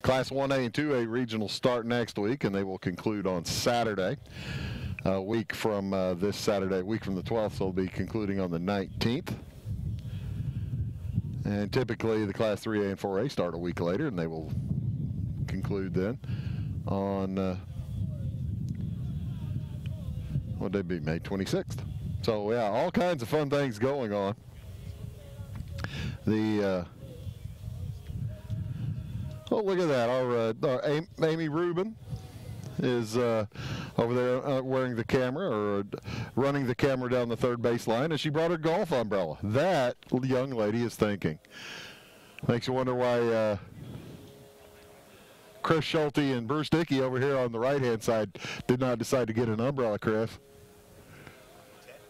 Class 1A and 2A regionals start next week, and they will conclude on Saturday. A week from this Saturday, a week from the 12th, so they'll be concluding on the 19th. And typically the Class 3A and 4A start a week later, and they will conclude then on, what would they be, May 26th. So, yeah, all kinds of fun things going on. The, oh, look at that. Our Amy Rubin is over there wearing the camera, or running the camera down the third base line, and she brought her golf umbrella. That young lady is thinking. Makes you wonder why Chris Schulte and Bruce Dickey over here on the right-hand side did not decide to get an umbrella, Chris.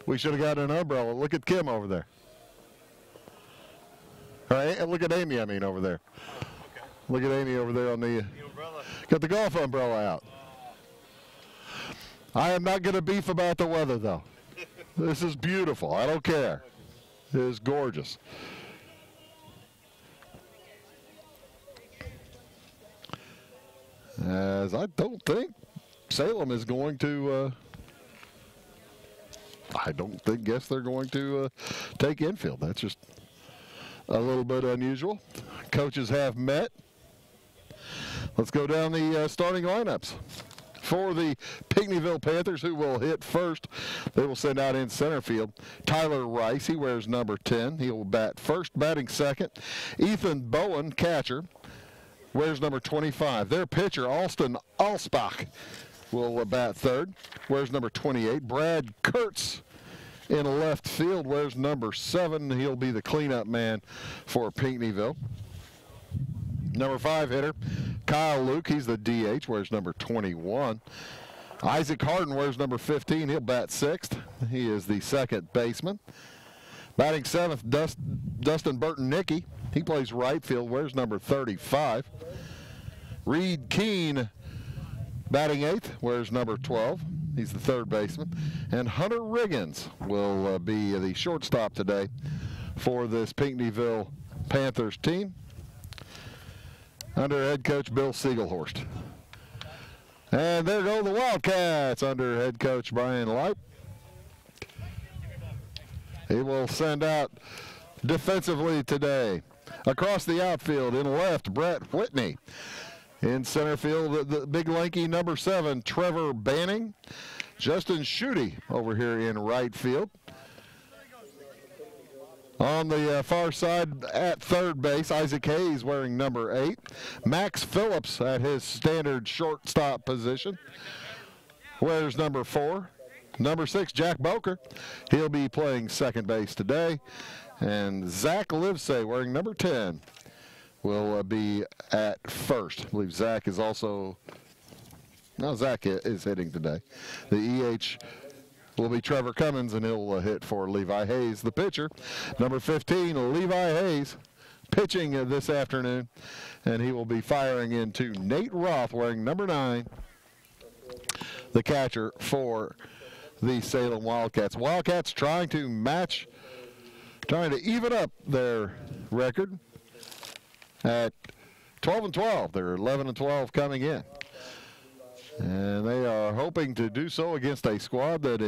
We should have gotten an umbrella. Look at Kim over there. All right, look at Amy, over there. Okay. Look at Amy over there on the umbrella. Got the golf umbrella out. I am not going to beef about the weather, though. This is beautiful. I don't care. It is gorgeous. As I don't think Salem is going to, guess they're going to take infield. That's just a little bit unusual. Coaches have met. Let's go down the starting lineups. For the Pinckneyville Panthers, who will hit first, they will send out in center field Tyler Rice. He wears number 10. He will bat first, batting second. Ethan Bowen, catcher, wears number 25. Their pitcher, Alston Alsbach, will bat third, wears number 28. Brad Kurtz in left field wears number 7. He'll be the cleanup man for Pinckneyville. Number 5 hitter, Kyle Luke, he's the DH, wears number 21. Isaac Harden wears number 15. He'll bat 6th. He is the second baseman. Batting 7th, Dustin Burton-Nicky. He plays right field, wears number 35. Reed Keene, batting 8th, wears number 12. He's the third baseman. And Hunter Riggins will be the shortstop today for this Pinckneyville Panthers team, under head coach Bill Siegelhorst. And there go the Wildcats under head coach Brian Light. He will send out defensively today. Across the outfield in left, Brett Whitney. In center field, the big lanky number 7, Trevor Banning. Justin Schutte over here in right field. On the far side at third base, Isaac Hayes wearing number 8. Max Phillips at his standard shortstop position wears number 4. Number 6, Jack Boker. He'll be playing second base today. And Zach Livesay wearing number 10 will be at first. I believe Zach is also, no, Zach is hitting today. The EH will be Trevor Cummins, and he'll hit for Levi Hayes, the pitcher. Number 15, Levi Hayes, pitching this afternoon, and he will be firing into Nate Roth, wearing number 9, the catcher for the Salem Wildcats. Wildcats trying to even up their record at 12-12. They're 11-12 coming in. And they are hoping to do so against a squad that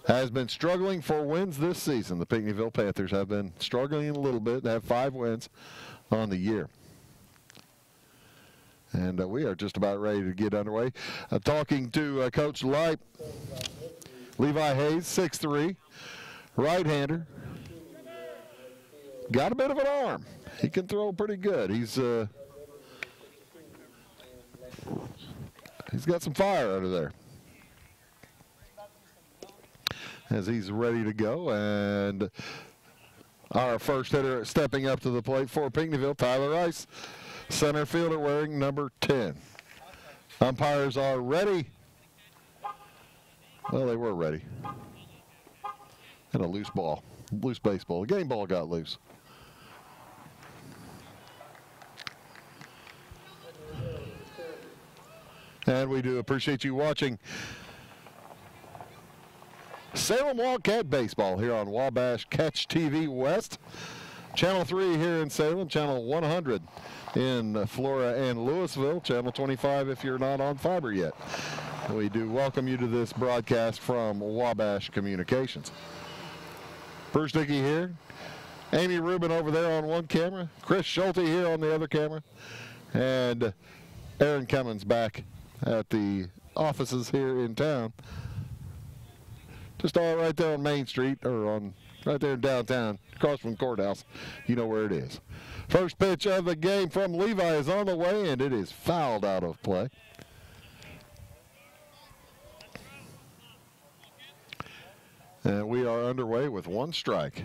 has been struggling for wins this season. The Pinckneyville Panthers have been struggling a little bit. They have 5 wins on the year. And we are just about ready to get underway. Talking to Coach Light, Levi Hayes, 6'3", right-hander. Got a bit of an arm. He can throw pretty good. He's got some fire under there. As he's ready to go, and our first hitter stepping up to the plate for Pinckneyville, Tyler Rice, center fielder wearing number 10. Umpires are ready. Well, they were ready. And a loose ball, loose baseball. The game ball got loose. And we do appreciate you watching Salem Wildcat Baseball here on Wabash Catch TV West. Channel 3 here in Salem, Channel 100 in Flora and Louisville, Channel 25 if you're not on fiber yet. We do welcome you to this broadcast from Wabash Communications. Bruce Dickey here, Amy Rubin over there on one camera, Chris Schulte here on the other camera, and Aaron Cummins back at the offices here in town. Just all right there on Main Street, or on right there in downtown, across from the courthouse. You know where it is. First pitch of the game from Levi is on the way, and it is fouled out of play. And we are underway with one strike.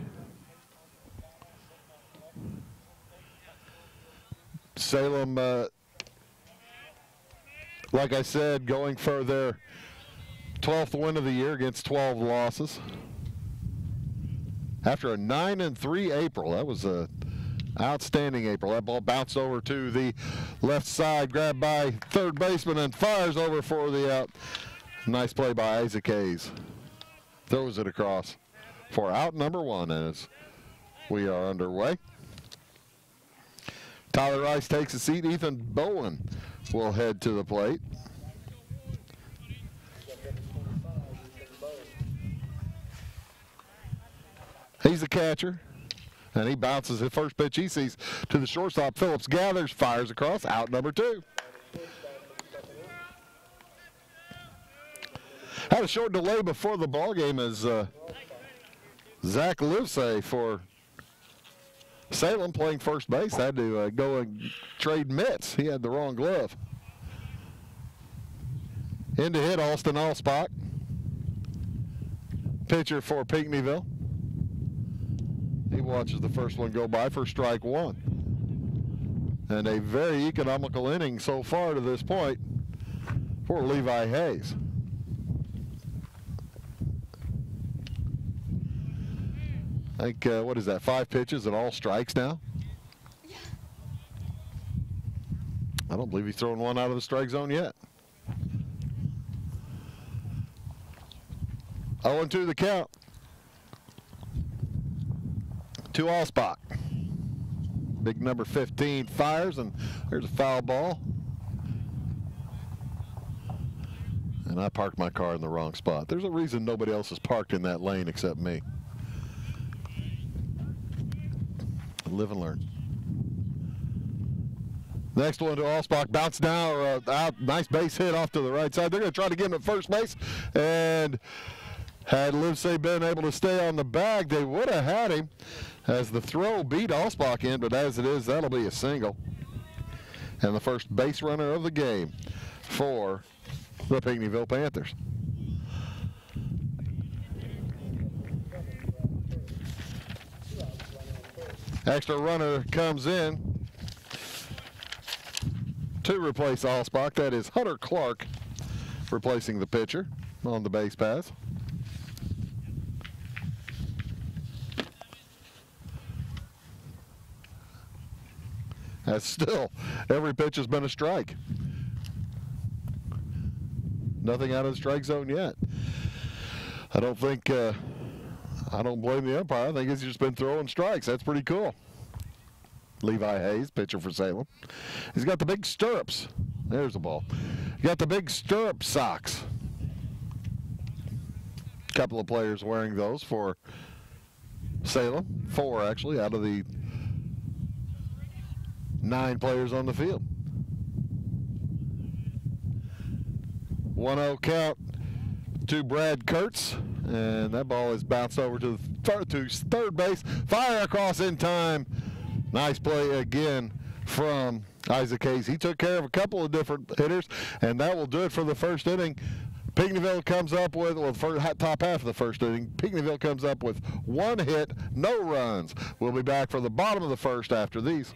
Salem, like I said, going for their 12th win of the year against 12 losses. After a 9-3 April, that was a outstanding April. That ball bounced over to the left side, grabbed by third baseman, and fires over for the out. Nice play by Isaac Hayes. Throws it across for out number one as we are underway. Tyler Rice takes a seat. Ethan Bowen will head to the plate. He's the catcher, and he bounces his first pitch he sees to the shortstop. Phillips gathers, fires across, out number two. Had a short delay before the ball game as Zach Livesay for Salem playing first base had to go and trade mitts. He had the wrong glove. In to hit Alston Allspock, pitcher for Pinckneyville. He watches the first one go by for strike one. And a very economical inning so far to this point for Levi Hayes. I think, what is that, 5 pitches and all strikes now? I don't believe he's thrown one out of the strike zone yet. 0-2 the count. To Allspock. Big number 15 fires, and there's a foul ball. And I parked my car in the wrong spot. There's a reason nobody else is parked in that lane except me. Live and learn. Next one to Allspock. Bounce now, out. Nice base hit off to the right side. They're going to try to get him at first base. And had Livesay been able to stay on the bag, they would have had him as the throw beat Allspock in, but as it is, that'll be a single. And the first base runner of the game for the Pinckneyville Panthers. Extra runner comes in to replace Allspock. That is Hunter Clark replacing the pitcher on the base pass. That's still, every pitch has been a strike. Nothing out of the strike zone yet. I don't think, I don't blame the umpire. I think he's just been throwing strikes. That's pretty cool. Levi Hayes, pitcher for Salem. He's got the big stirrups. There's the ball. He got the big stirrup socks. A couple of players wearing those for Salem. 4 actually out of the 9 players on the field. 1-0 count to Brad Kurtz, and that ball is bounced over to third base. Fire across in time. Nice play again from Isaac Hayes. He took care of a couple of different hitters, and that will do it for the first inning. Pinckneyville comes up with, well, the top half of the first inning, Pinckneyville comes up with 1 hit, no runs. We'll be back for the bottom of the first after these.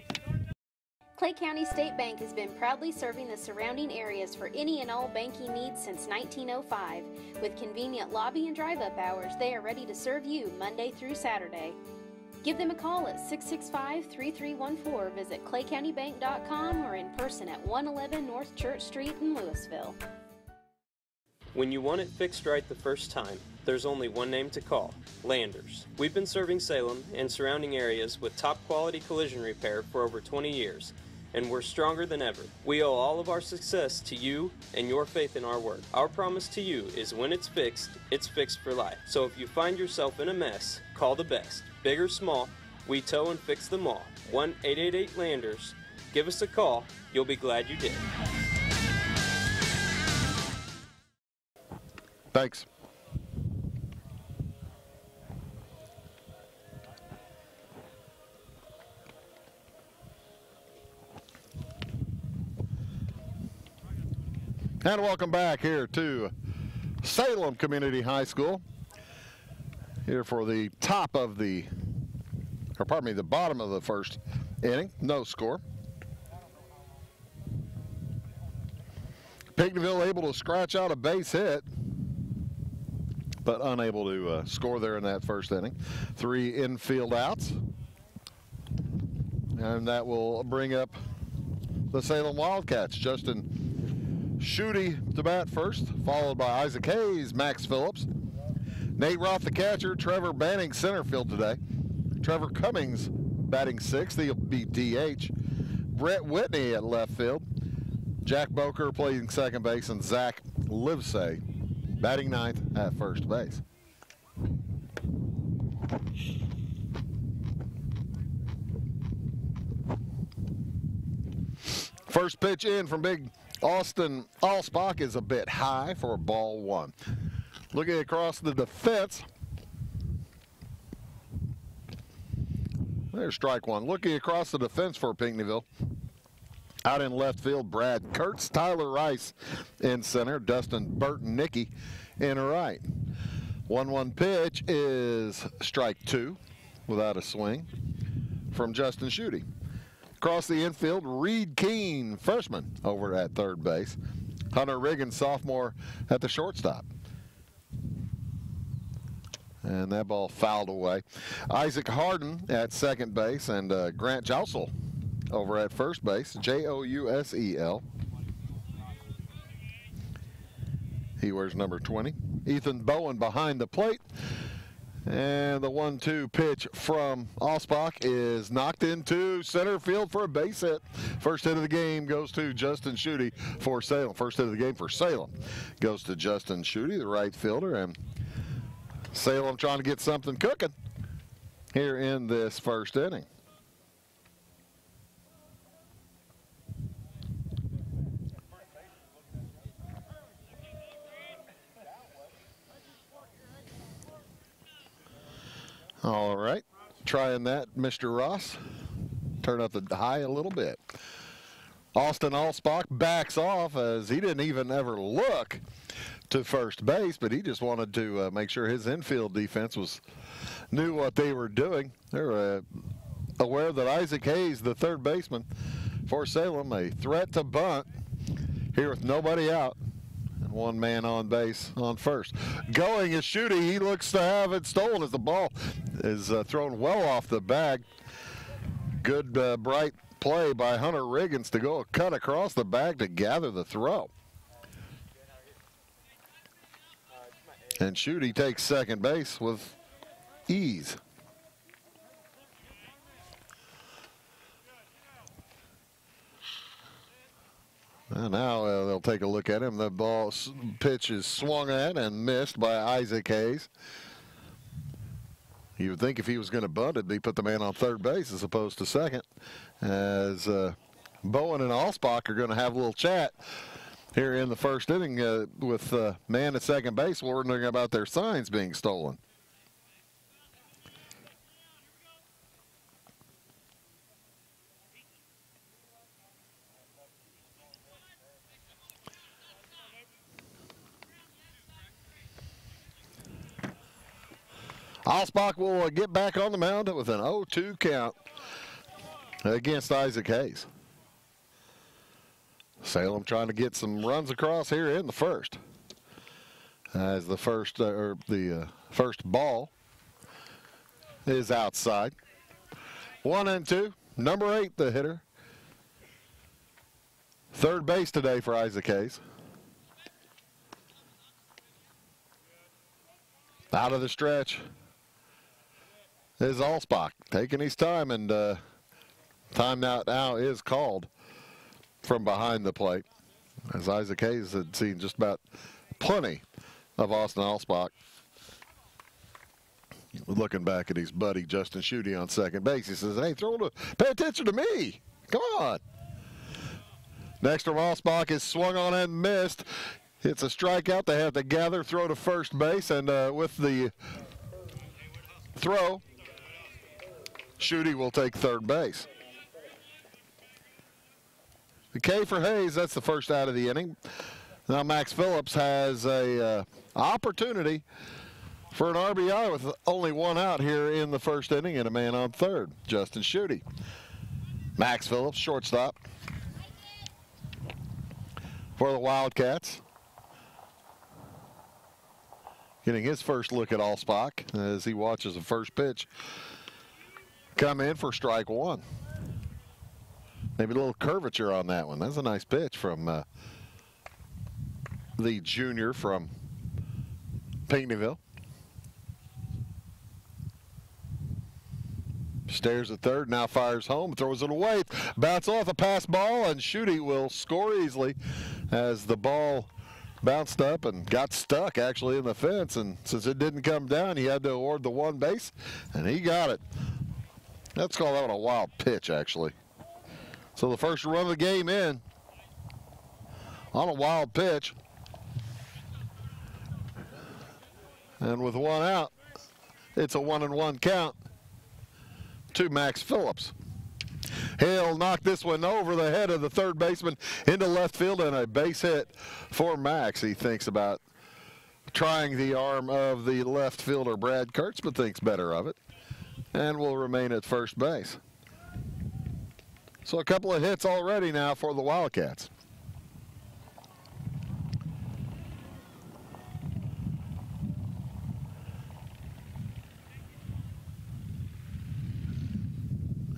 Clay County State Bank has been proudly serving the surrounding areas for any and all banking needs since 1905. With convenient lobby and drive-up hours, they are ready to serve you Monday through Saturday. Give them a call at 665-3314, visit claycountybank.com, or in person at 111 North Church Street in Louisville. When you want it fixed right the first time, there's only one name to call: Landers. We've been serving Salem and surrounding areas with top quality collision repair for over 20 years, and we're stronger than ever. We owe all of our success to you and your faith in our work. Our promise to you is when it's fixed for life. So if you find yourself in a mess, call the best. Big or small, we tow and fix them all. 1-888-LANDERS. Give us a call. You'll be glad you did. Thanks. And welcome back here to Salem Community High School. Here for the the bottom of the first inning. No score. Pinckneyville able to scratch out a base hit, but unable to score there in that first inning. 3 infield outs. And that will bring up the Salem Wildcats. Justin Schutte to bat first, followed by Isaac Hayes, Max Phillips, Nate Roth the catcher, Trevor Banning center field today. Trevor Cummings batting 6th, he'll be DH. Brett Whitney at left field. Jack Boker playing second base, and Zach Livesay batting 9th at first base. First pitch in from big Austin Allsbach is a bit high for ball 1. Looking across the defense, there's strike 1. Looking across the defense for Pinckneyville, out in left field, Brad Kurtz, Tyler Rice in center, Dustin Burton-Nicky in right. 1-1 pitch is strike 2 without a swing from Justin Schutte. Across the infield, Reed Keene, freshman, over at third base. Hunter Riggins, sophomore, at the shortstop. And that ball fouled away. Isaac Harden at second base, and Grant Jousel over at first base, Jousel. He wears number 20. Ethan Bowen behind the plate. And the 1-2 pitch from Allsbach is knocked into center field for a base hit. First hit of the game goes to Justin Schutte for Salem. First hit of the game for Salem goes to Justin Schutte, the right fielder. And Salem trying to get something cooking here in this first inning. All right, trying that, Mr. Ross. Turn up the high a little bit. Austin Allsbach backs off as he didn't even ever look to first base, but he just wanted to make sure his infield defense knew what they were doing. They're aware that Isaac Hayes, the third baseman for Salem, a threat to bunt here with nobody out. One man on base on first. Going is Schutte. He looks to have it stolen as the ball is thrown well off the bag. Good bright play by Hunter Riggins to go cut across the bag to gather the throw. And Schutte takes second base with ease. And now they'll take a look at him. The pitch is swung at and missed by Isaac Hayes. You would think if he was going to bunt it, he'd put the man on third base as opposed to second. As Bowen and Allsbach are going to have a little chat here in the first inning with man at second base wondering about their signs being stolen. Allsbach will get back on the mound with an 0-2 count against Isaac Hayes. Salem trying to get some runs across here in the first. As the first ball is outside. 1-2. Number 8, the hitter. Third base today for Isaac Hayes. Out of the stretch is Allsbach, taking his time, and timeout now is called from behind the plate, as Isaac Hayes had seen just about plenty of Austin Allsbach. Looking back at his buddy Justin Schutte on second base, he says, "Hey, pay attention to me. Come on." Next from Allsbach is swung on and missed. It's a strikeout. They have to gather, throw to first base, and with the throw, Schutte will take third base. The K for Hayes, that's the first out of the inning. Now Max Phillips has a opportunity for an RBI with only one out here in the first inning and a man on third, Justin Schutte. Max Phillips, shortstop for the Wildcats. Getting his first look at Allsbach as he watches the first pitch come in for strike one. Maybe a little curvature on that one. That's a nice pitch from the junior from Pinckneyville. Stares at third, now fires home, throws it away. Bounce off a pass ball, and Schutte will score easily as the ball bounced up and got stuck actually in the fence. And since it didn't come down, he had to award the one base, and he got it. Let's call that one a wild pitch, actually. So the first run of the game in on a wild pitch. And with one out, it's a 1-1 count to Max Phillips. He'll knock this one over the head of the third baseman into left field, and a base hit for Max. He thinks about trying the arm of the left fielder Brad Kurtz, but thinks better of it and will remain at first base. So a couple of hits already now for the Wildcats.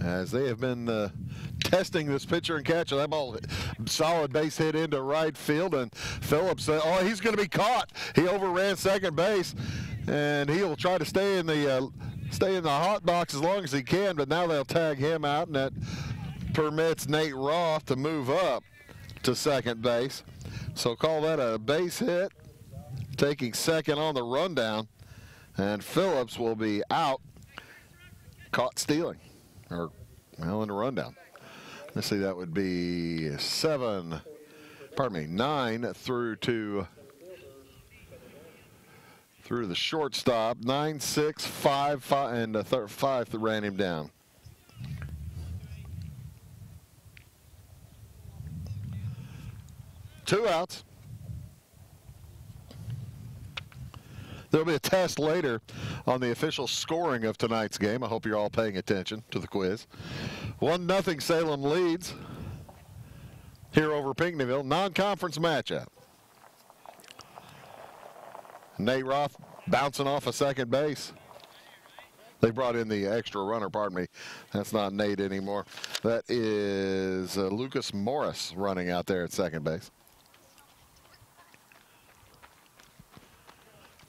As they have been testing this pitcher and catcher. That ball, solid base hit into right field, and Phillips, he's going to be caught. He overran second base, and he'll try to stay in the hot box as long as he can, but now they'll tag him out, and that permits Nate Roth to move up to second base. So call that a base hit, taking second on the rundown, and Phillips will be out, caught stealing, or well, in the rundown. Let's see, that would be 9 through the shortstop. 9, 6, 5, 5, and the 5 that ran him down. Two outs. There'll be a test later on the official scoring of tonight's game. I hope you're all paying attention to the quiz. 1-0 Salem leads here over Pinckneyville. Non-conference matchup. Nate Roth bouncing off a second base. They brought in the extra runner, pardon me. That's not Nate anymore. That is Lucas Morris running out there at second base.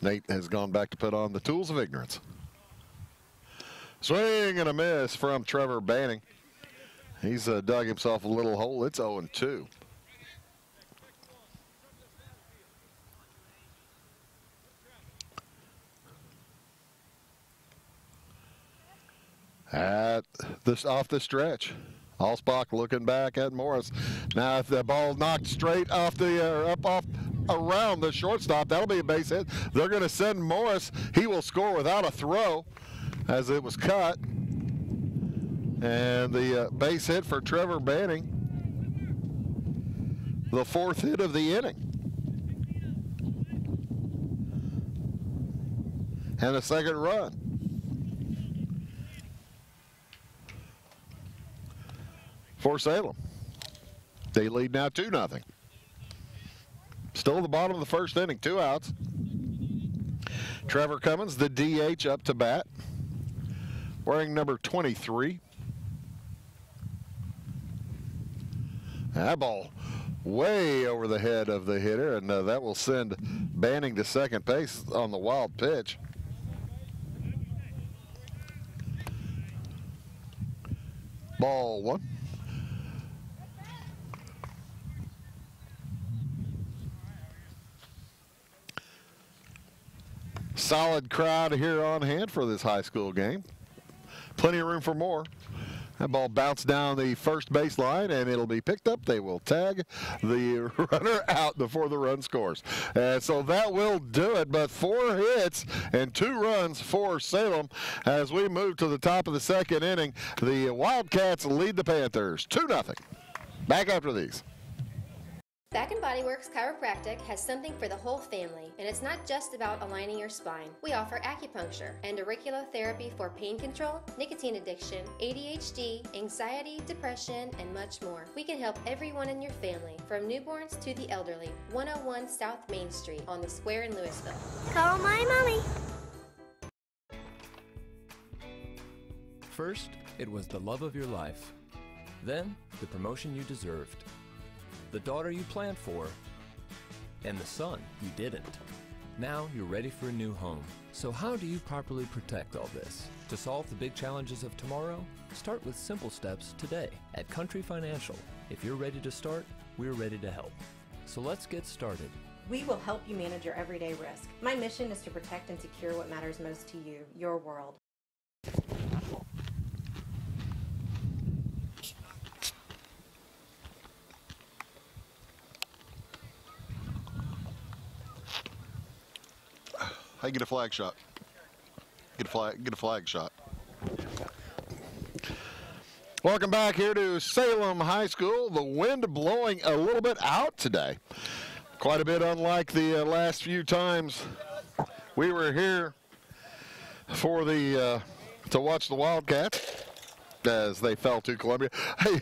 Nate has gone back to put on the tools of ignorance. Swing and a miss from Trevor Banning. He's dug himself a little hole. It's 0-2. Off the stretch, Allsbach looking back at Morris. Now, if the ball knocked straight off around the shortstop, that'll be a base hit. They're going to send Morris. He will score without a throw as it was cut. And the base hit for Trevor Banning, the fourth hit of the inning. And a second run. For Salem. They lead now 2-0. Still at the bottom of the first inning, 2 outs. Trevor Cummins, the DH, up to bat, wearing number 23. That ball way over the head of the hitter, and that will send Banning to second base on the wild pitch. Ball one. Solid crowd here on hand for this high school game. Plenty of room for more. That ball bounced down the first baseline, and it'll be picked up. They will tag the runner out before the run scores. And so that will do it, but 4 hits and 2 runs for Salem as we move to the top of the second inning. The Wildcats lead the Panthers 2-0. Back after these. Back & Body Works Chiropractic has something for the whole family, and it's not just about aligning your spine. We offer acupuncture and auriculotherapy for pain control, nicotine addiction, ADHD, anxiety, depression, and much more. We can help everyone in your family, from newborns to the elderly. 101 South Main Street on the Square in Louisville. Call my mommy. First, it was the love of your life. Then, the promotion you deserved. The daughter you planned for, and the son you didn't. Now you're ready for a new home. So how do you properly protect all this? To solve the big challenges of tomorrow, start with simple steps today. At Country Financial, if you're ready to start, we're ready to help. So let's get started. We will help you manage your everyday risk. My mission is to protect and secure what matters most to you, your world. Hey, get a flag shot. Get a flag shot. Welcome back here to Salem High School. The wind blowing a little bit out today. Quite a bit unlike the last few times we were here for the to watch the Wildcats as they fell to Columbia. Hey,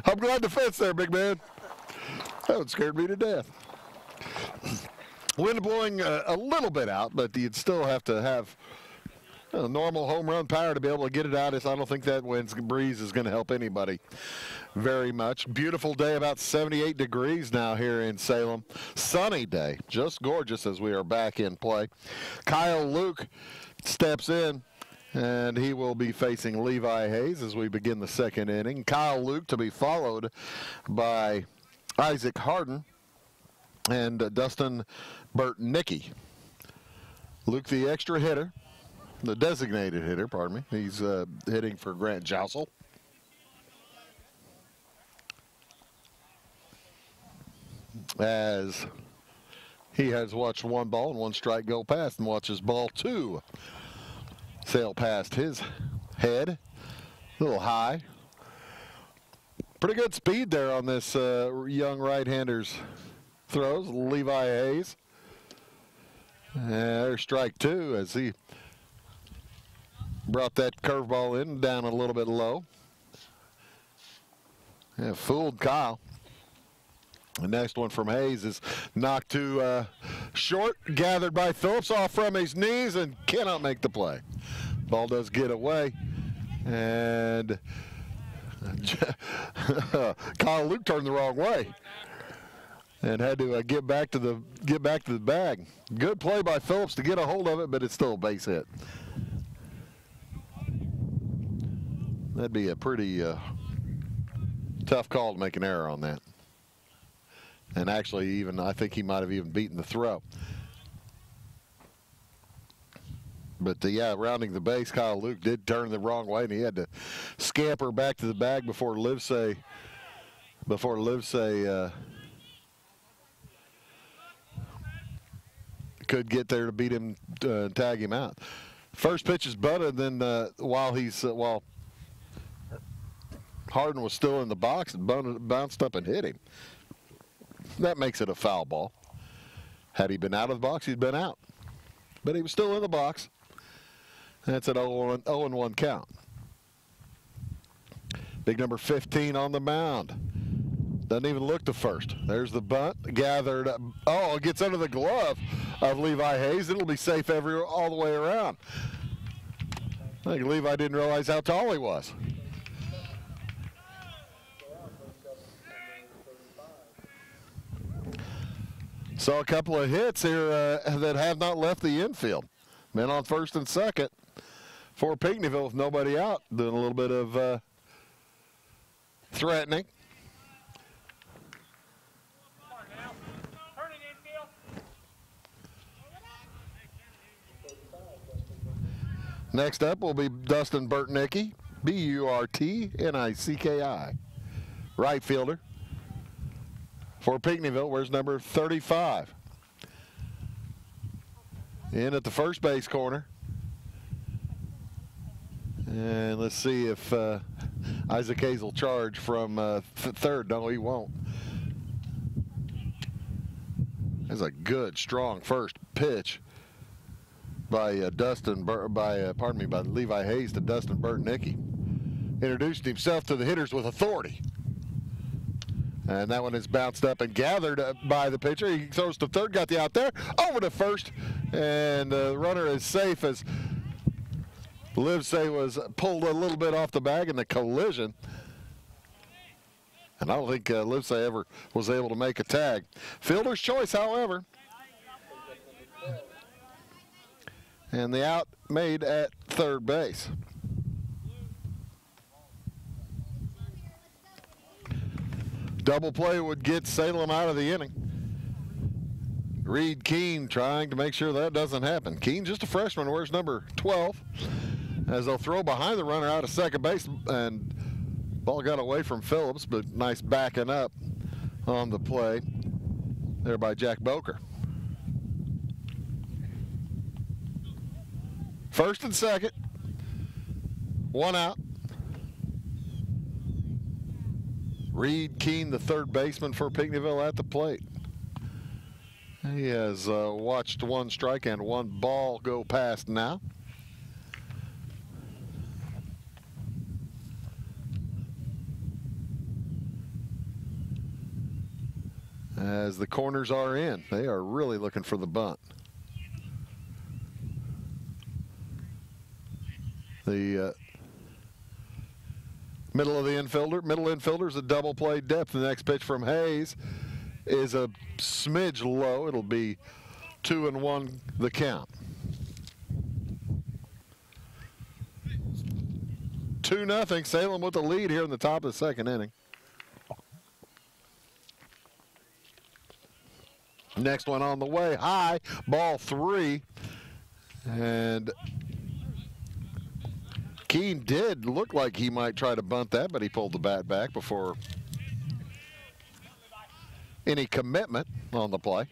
I'm glad the fence there, big man. That one scared me to death. Wind blowing a little bit out, but you'd still have to have normal home run power to be able to get it out. I don't think that wind breeze is going to help anybody very much. Beautiful day, about 78 degrees now here in Salem. Sunny day, just gorgeous as we are back in play. Kyle Luke steps in, and he will be facing Levi Hayes as we begin the second inning. Kyle Luke to be followed by Isaac Harden and Dustin Burtnicki. Luke, the extra hitter, the designated hitter, pardon me. He's hitting for Grant Jousel. As he has watched 1 ball and 1 strike go past and watches ball 2 sail past his head. A little high. Pretty good speed there on this young right-hander's throws. Levi Hayes. There's strike 2 as he brought that curveball in down a little bit low. Yeah, fooled Kyle. The next one from Hayes is knocked to short, gathered by Phillips off from his knees and cannot make the play. Ball does get away, and Kyle Luke turned the wrong way and had to get back to the bag. Good play by Phillips to get a hold of it, but it's still a base hit. That'd be a pretty tough call to make an error on that. And actually, even I think he might have even beaten the throw. But yeah, rounding the base, Kyle Luke did turn the wrong way, and he had to scamper back to the bag before Livesay could get there to beat him, tag him out. First pitch is bunted, then while Harden was still in the box, and bounced up and hit him. That makes it a foul ball. Had he been out of the box, he'd been out. But he was still in the box. That's an 0-1 count. Big number 15 on the mound. Doesn't even look to first. There's the bunt. Gathered. Oh, it gets under the glove of Levi Hayes. It'll be safe all the way around. I think Levi didn't realize how tall he was. So a couple of hits here that have not left the infield. Men on first and second for Pinckneyville with nobody out. Doing a little bit of threatening. Next up will be Dustin Burtnicki, Burtnicki, right fielder for Pinckneyville. Where's number 35? In at the first base corner. And let's see if Isaac Hayes will charge from third. No, he won't. That's a good, strong first pitch by by Levi Hayes to Dustin Burtnicki. Introduced himself to the hitters with authority. And that one is bounced up and gathered by the pitcher. He throws to third, got the out there, over to first, and the runner is safe as Livesay was pulled a little bit off the bag in the collision. And I don't think Livesay ever was able to make a tag. Fielder's choice, however. And the out made at third base. Double play would get Salem out of the inning. Reed Keene trying to make sure that doesn't happen. Keene, just a freshman, wears number 12. As they'll throw behind the runner out of second base, and ball got away from Phillips, but nice backing up on the play there by Jack Boker. First and second, one out. Reed Keene, the third baseman for Pinckneyville, at the plate. He has watched one strike and one ball go past now. As the corners are in, they are really looking for the bunt. The middle infielder is a double play depth. The next pitch from Hayes is a smidge low. It'll be 2-1 the count. 2-0 Salem with the lead here in the top of the second inning. Next one on the way, high, ball 3. And Keene did look like he might try to bunt that, but he pulled the bat back before any commitment on the play.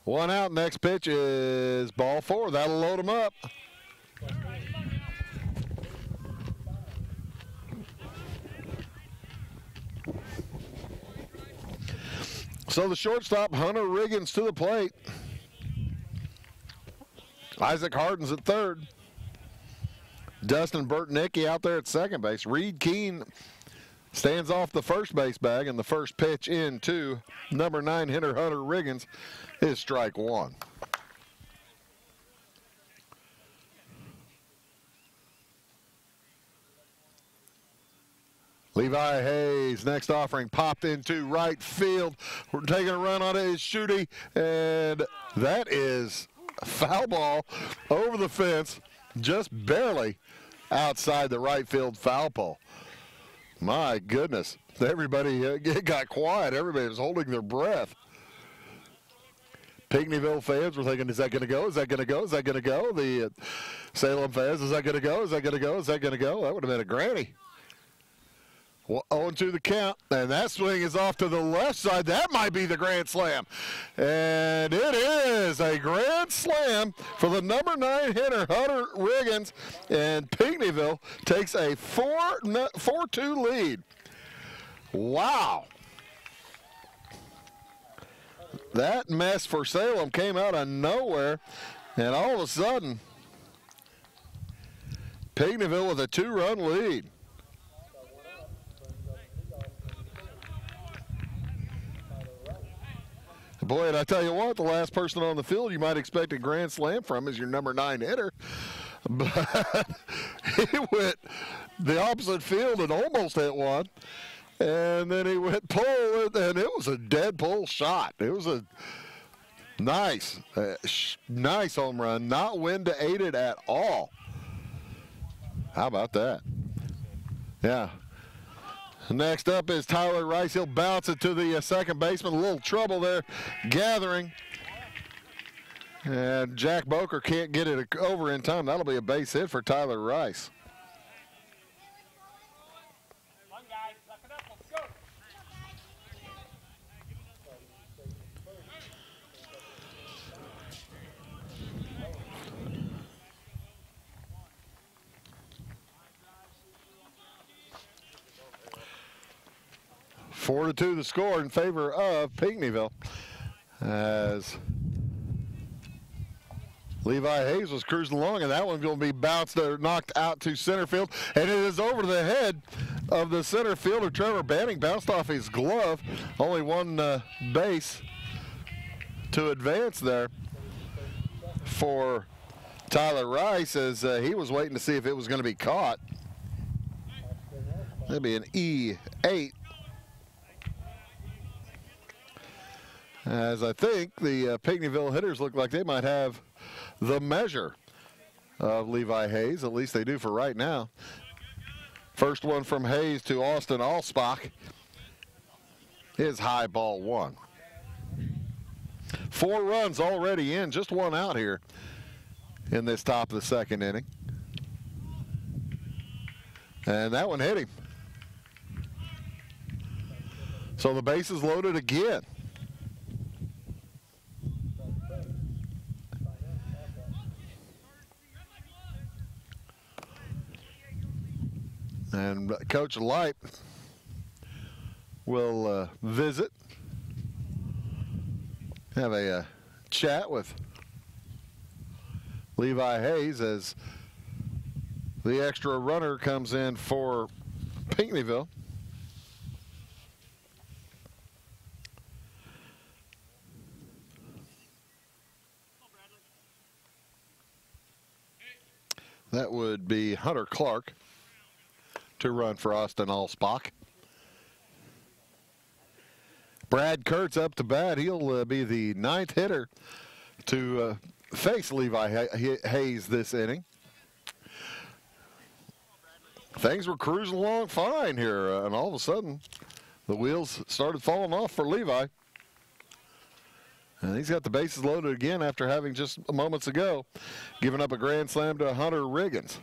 One out, next pitch is ball 4. That'll load him up. So the shortstop, Hunter Riggins, to the plate. Isaac Hardens at third. Dustin Burtnicki out there at second base. Reed Keene stands off the first base bag, and the first pitch into number 9 hitter Hunter Riggins is strike 1. Levi Hayes, next offering, popped into right field. We're taking a run on it, is shooting, and that is a foul ball over the fence, just barely outside the right field foul pole. My goodness, everybody got quiet. Everybody was holding their breath. Pinckneyville fans were thinking, is that going to go? Is that going to go? Is that going to go? The Salem fans, is that going to go? Is that going to go? Is that going to go? That would have been a granny. Well, 0-2 the count, and that swing is off to the left side. That might be the grand slam. And it is a grand slam for the number 9 hitter, Hunter Riggins, and Pinckneyville takes a 4-2 lead. Wow. That mess for Salem came out of nowhere, and all of a sudden, Pinckneyville with a 2-run lead. Boy, and I tell you what, the last person on the field you might expect a grand slam from is your number 9 hitter. But he went the opposite field and almost hit one. And then he went pull, and it was a dead pull shot. It was a nice home run, not wind to aid it at all. How about that? Yeah. Next up is Tyler Rice. He'll bounce it to the second baseman. A little trouble there gathering. And Jack Boker can't get it over in time. That'll be a base hit for Tyler Rice. 4-2 the score in favor of Pinckneyville, as Levi Hayes was cruising along, and that one's going to be bounced or knocked out to center field, and it is over the head of the center fielder, Trevor Banning. Bounced off his glove. Only one base to advance there for Tyler Rice, as he was waiting to see if it was going to be caught. That'd be an E8. As I think the Pinckneyville hitters look like they might have the measure of Levi Hayes. At least they do for right now. First one from Hayes to Austin Allsbach is high ball one. 4 runs already in, just one out here in this top of the second inning. And that one hit him. So the base is loaded again. And Coach Light will visit, have a chat with Levi Hayes as the extra runner comes in for Pinckneyville. That would be Hunter Clark to run for Austin Allsbach. Brad Kurtz up to bat. He'll be the 9th hitter to face Levi Hayes this inning. Things were cruising along fine here, and all of a sudden the wheels started falling off for Levi. And he's got the bases loaded again after having just moments ago given up a grand slam to Hunter Riggins.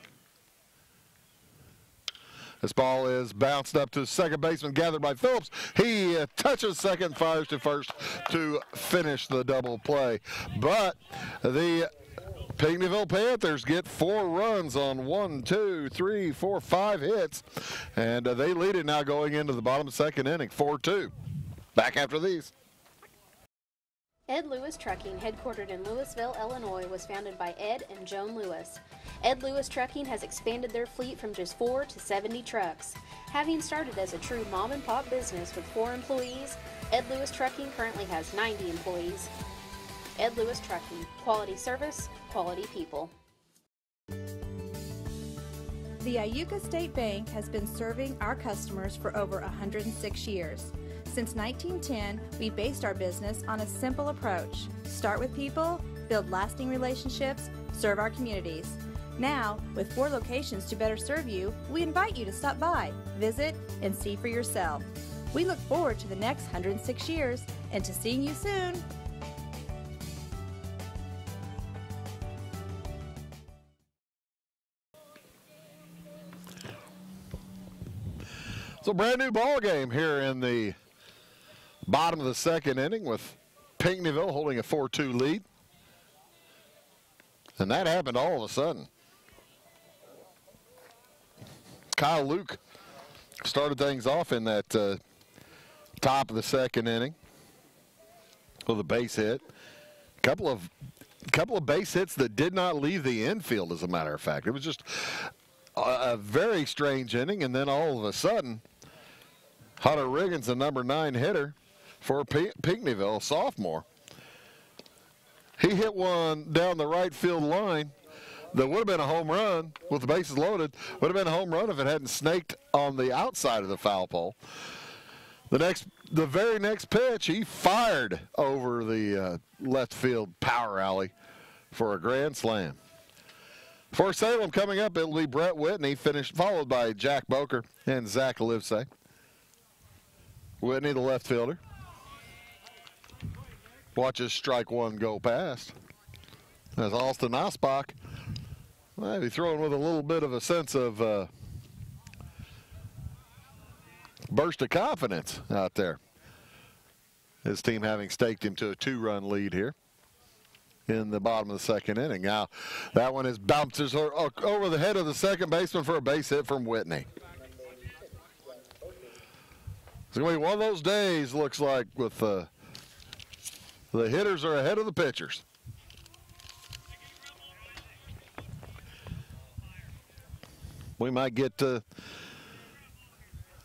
This ball is bounced up to second baseman, gathered by Phillips. He touches second, fires to first to finish the double play. But the Pinckneyville Panthers get 4 runs on 1, 2, 3, 4, 5 hits. And they lead it now going into the bottom of the second inning, 4-2. Back after these. Ed Lewis Trucking, headquartered in Louisville, Illinois, was founded by Ed and Joan Lewis. Ed Lewis Trucking has expanded their fleet from just 4 to 70 trucks. Having started as a true mom-and-pop business with 4 employees, Ed Lewis Trucking currently has 90 employees. Ed Lewis Trucking, quality service, quality people. The Iuka State Bank has been serving our customers for over 106 years. Since 1910, we based our business on a simple approach. Start with people, build lasting relationships, serve our communities. Now, with 4 locations to better serve you, we invite you to stop by, visit, and see for yourself. We look forward to the next 106 years and to seeing you soon. It's a brand new ball game here in the bottom of the second inning, with Pinckneyville holding a 4-2 lead. And that happened all of a sudden. Kyle Luke started things off in that top of the second inning with a base hit. Couple of base hits that did not leave the infield, as a matter of fact. It was just a very strange inning, and then all of a sudden, Hunter Riggins, the number 9 hitter for Pinckneyville, a sophomore, he hit one down the right field line that would have been a home run with the bases loaded. Would have been a home run if it hadn't snaked on the outside of the foul pole. The very next pitch, he fired over the left field power alley for a grand slam. For Salem coming up, it'll be Brett Whitney, followed by Jack Boker and Zach Livesay. Whitney, the left fielder. Watches strike one go past. As Alston Osbach, maybe throwing with a little bit of a sense of burst of confidence out there. His team having staked him to a 2-run lead here in the bottom of the second inning. Now, that one is bounces over the head of the second baseman for a base hit from Whitney. It's going to be one of those days, looks like, with the hitters are ahead of the pitchers. We might get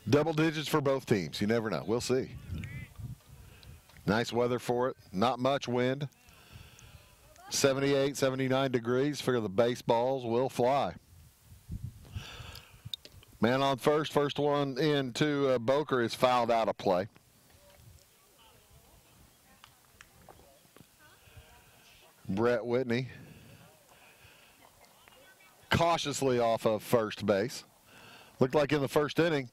double digits for both teams. You never know. We'll see. Nice weather for it. Not much wind. 78, 79 degrees. Figure the baseballs will fly. Man on first. First one into Boker is fouled out of play. Brett Whitney cautiously off of first base. Looked like in the first inning,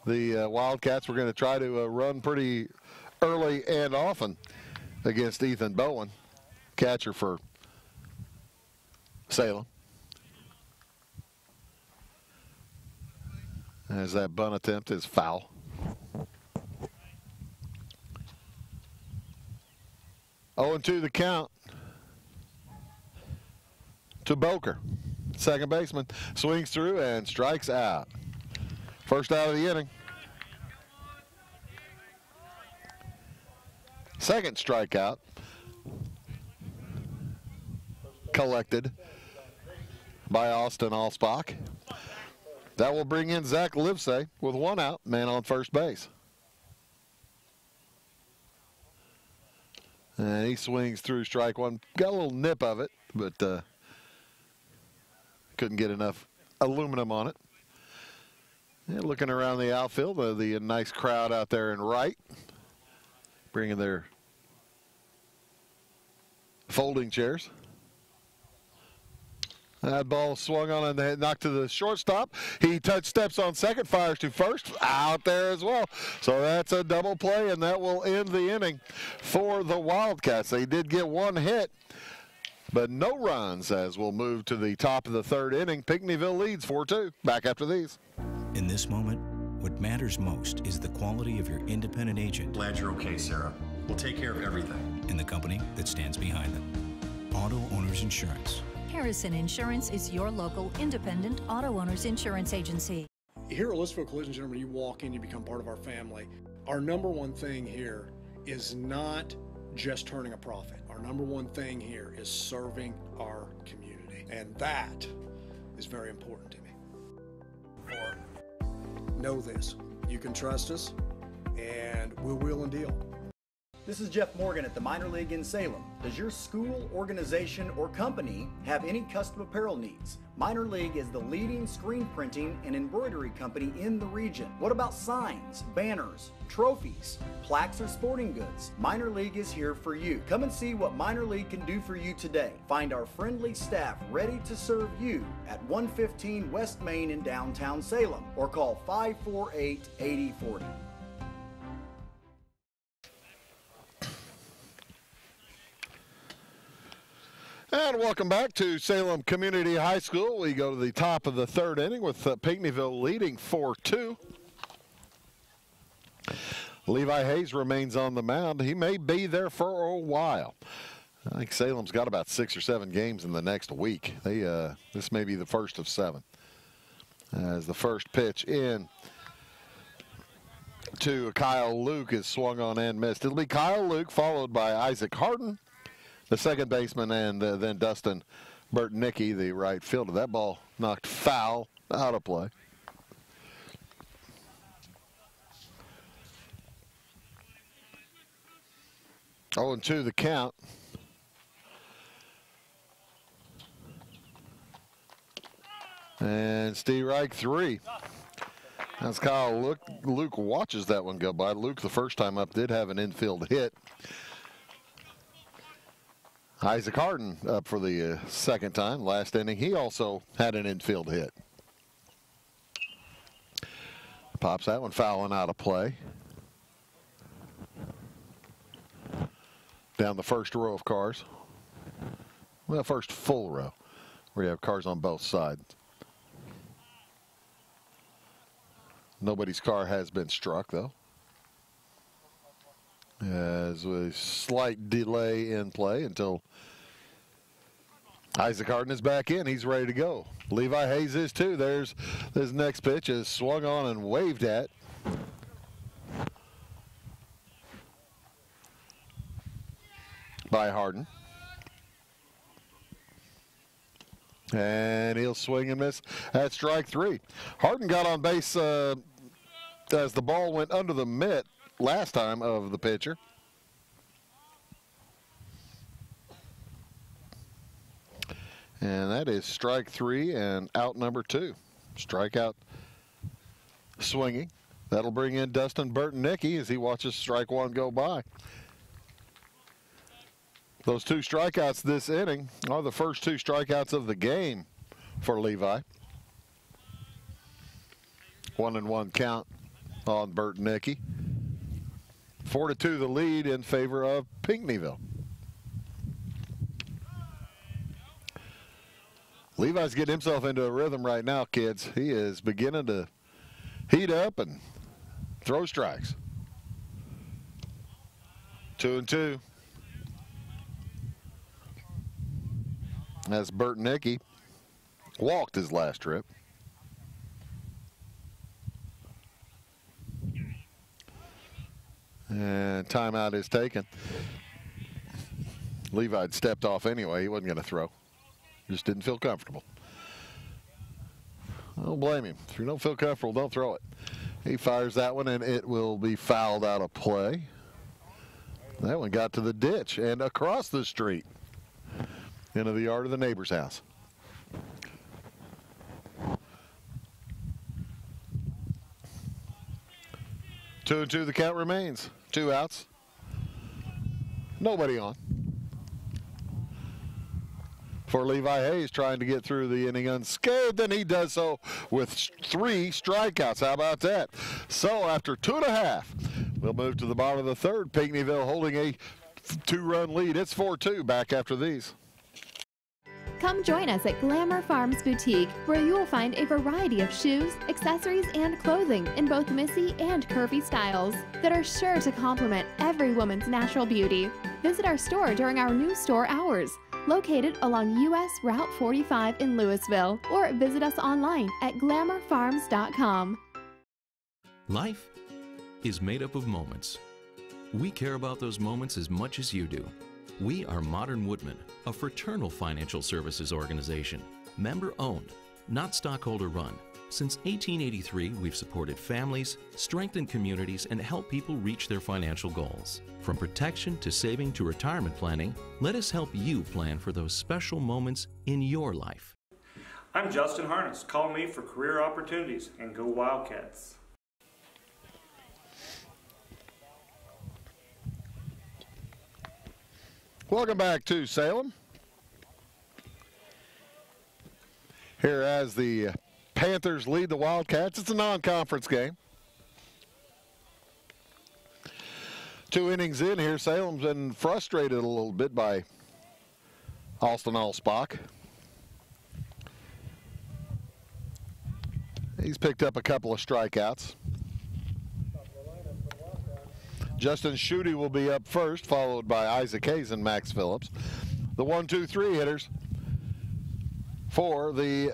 the Wildcats were going to try to run pretty early and often against Ethan Bowen, catcher for Salem. As that bunt attempt is foul. Oh, and 2 the count to Boker. Second baseman swings through and strikes out. First out of the inning. Second strikeout collected by Austin Alsbach. That will bring in Zach Livesay with 1 out, man on first base. And he swings through strike one. Got a little nip of it, but couldn't get enough aluminum on it. And looking around the outfield, the nice crowd out there in right, bringing their folding chairs. That ball swung on and knocked to the shortstop. He steps on second, fires to first, out there as well. So that's a double play, and that will end the inning for the Wildcats. They did get 1 hit, but no runs, as we'll move to the top of the third inning. Pinckneyville leads 4-2. Back after these. In this moment, what matters most is the quality of your independent agent. Glad you're okay, Sarah. We'll take care of everything. And the company that stands behind them. Auto Owners Insurance. Harrison Insurance is your local independent auto owners insurance agency. Here at Elizabeth Collision Center, when you walk in, you become part of our family. Our number one thing here is not just turning a profit. Our number one thing here is serving our community. And that is very important to me. Know this, you can trust us, and we'll wheel and deal. This is Jeff Morgan at the Minor League in Salem. Does your school, organization, or company have any custom apparel needs? Minor League is the leading screen printing and embroidery company in the region. What about signs, banners, trophies, plaques, or sporting goods? Minor League is here for you. Come and see what Minor League can do for you today. Find our friendly staff ready to serve you at 115 West Main in downtown Salem, or call 548-8040. And welcome back to Salem Community High School. We go to the top of the third inning with Pinckneyville leading 4-2. Levi Hayes remains on the mound. He may be there for a while. I think Salem's got about 6 or 7 games in the next week. This may be the first of 7. As the first pitch in to Kyle Luke is swung on and missed. It'll be Kyle Luke followed by Isaac Harden, the second baseman, and then Dustin Burtnicki, the right fielder. That ball knocked foul, out of play. Oh, and 2 the count. And Steve Reich 3. That's Kyle Luke watches that one go by. Luke, the first time up, did have an infield hit. Isaac Harden up for the second time. Last inning, he also had an infield hit. Pops that one fouling out of play. Down the first row of cars. Well, first full row, where you have cars on both sides. Nobody's car has been struck, though. As a slight delay in play until Isaac Harden is back in. He's ready to go. Levi Hayes is too. There's his next pitch is swung on and waved at. By Harden. And he'll swing and miss at strike 3. Harden got on base as the ball went under the mitt last time of the pitcher. And that is strike 3 and out number 2. Strikeout swinging. That'll bring in Dustin Burton-Nicky as he watches strike 1 go by. Those 2 strikeouts this inning are the first 2 strikeouts of the game for Levi. 1-1 count on Burton-Nicky. 4-2 the lead in favor of Pinckneyville. Levi's getting himself into a rhythm right now, kids. He is beginning to heat up and throw strikes. 2-2. As Burton-Nicky walked his last trip. And timeout is taken. Levi had stepped off anyway. He wasn't going to throw. Just didn't feel comfortable. I don't blame him. If you don't feel comfortable, don't throw it. He fires that one, and it will be fouled out of play. That one got to the ditch and across the street into the yard of the neighbor's house. Two and two, the count remains. 2 outs. Nobody on. For Levi Hayes trying to get through the inning unscathed, and he does so with 3 strikeouts. How about that? So after 2.5, we'll move to the bottom of the third. Pinckneyville holding a 2-run lead. It's 4-2 back after these. Come join us at Glamour Farms Boutique, where you will find a variety of shoes, accessories, and clothing in both missy and curvy styles that are sure to complement every woman's natural beauty. Visit our store during our new store hours, located along US Route 45 in Louisville, or visit us online at glamourfarms.com. Life is made up of moments. We care about those moments as much as you do. We are Modern Woodmen, a fraternal financial services organization, member-owned, not stockholder-run. Since 1883, we've supported families, strengthened communities, and helped people reach their financial goals. From protection to saving to retirement planning, let us help you plan for those special moments in your life. I'm Justin Harness. Call me for career opportunities, and go Wildcats. Welcome back to Salem. Here as the Panthers lead the Wildcats. It's a non-conference game. 2 innings in here, Salem's been frustrated a little bit by Austin Allsbach. He's picked up a couple of strikeouts. Justin Schutte will be up first, followed by Isaac Hayes and Max Phillips. The 1-2-3 hitters for the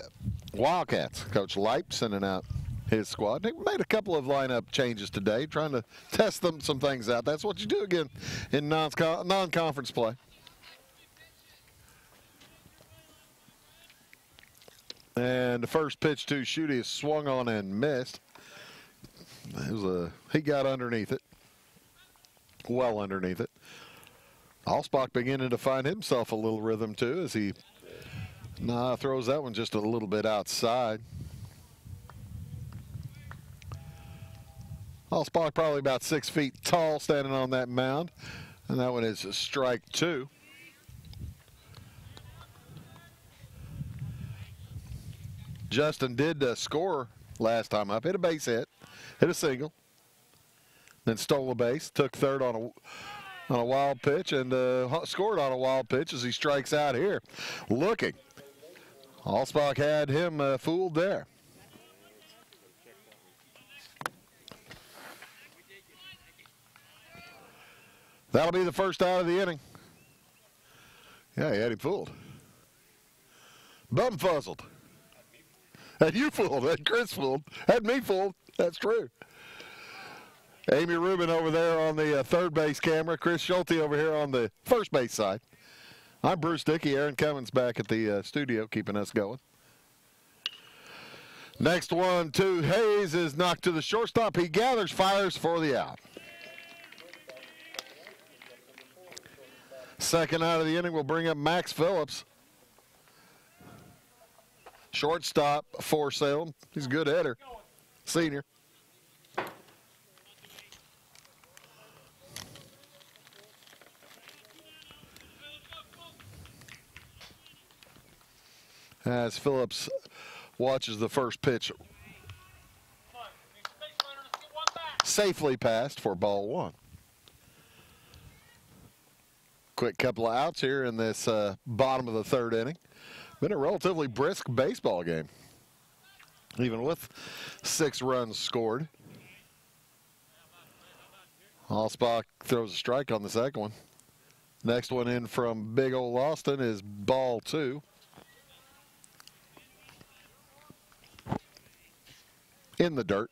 Wildcats. Coach Leip sending out his squad. They made a couple of lineup changes today, trying to test some things out. That's what you do again in non-conference play. And the first pitch to Schutte is swung on and missed. He got underneath it. Well underneath it. Allsbach beginning to find himself a little rhythm too as he throws that one just a little bit outside. Allsbach probably about 6 feet tall standing on that mound, and that one is strike 2. Justin did score last time up. Hit a base hit, hit a single, then stole a base, took third on a wild pitch, and scored on a wild pitch as he strikes out here. Looking. Allspock had him fooled there. That'll be the first out of the inning. Yeah, he had him fooled. Bum-fuzzled. Had you fooled, had Chris fooled, had me fooled. That's true. Amy Rubin over there on the third base camera. Chris Schulte over here on the first base side. I'm Bruce Dickey. Aaron Cummins back at the studio keeping us going. Next one to Hayes is knocked to the shortstop. He gathers, fires for the out. Second out of the inning will bring up Max Phillips. Shortstop for Salem. He's a good hitter. Senior. As Phillips watches the first pitch safely passed for ball one. Quick couple of outs here in this bottom of the third inning. Been a relatively brisk baseball game, even with 6 runs scored. Allspock throws a strike on the second one. Next one in from Big Ol' Austin is ball 2. In the dirt.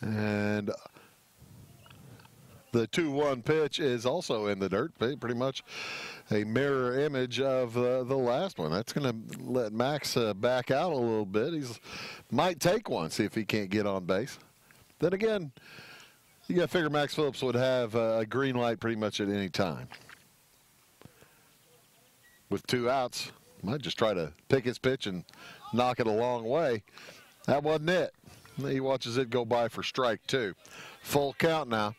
And the 2-1 pitch is also in the dirt, pretty much a mirror image of the last one. That's going to let Max back out a little bit. He might take one, see if he can't get on base. Then again, you got to figure Max Phillips would have a green light pretty much at any time. With 2 outs, might just try to pick his pitch and knock it a long way. That wasn't it. He watches it go by for strike 2. Full count now.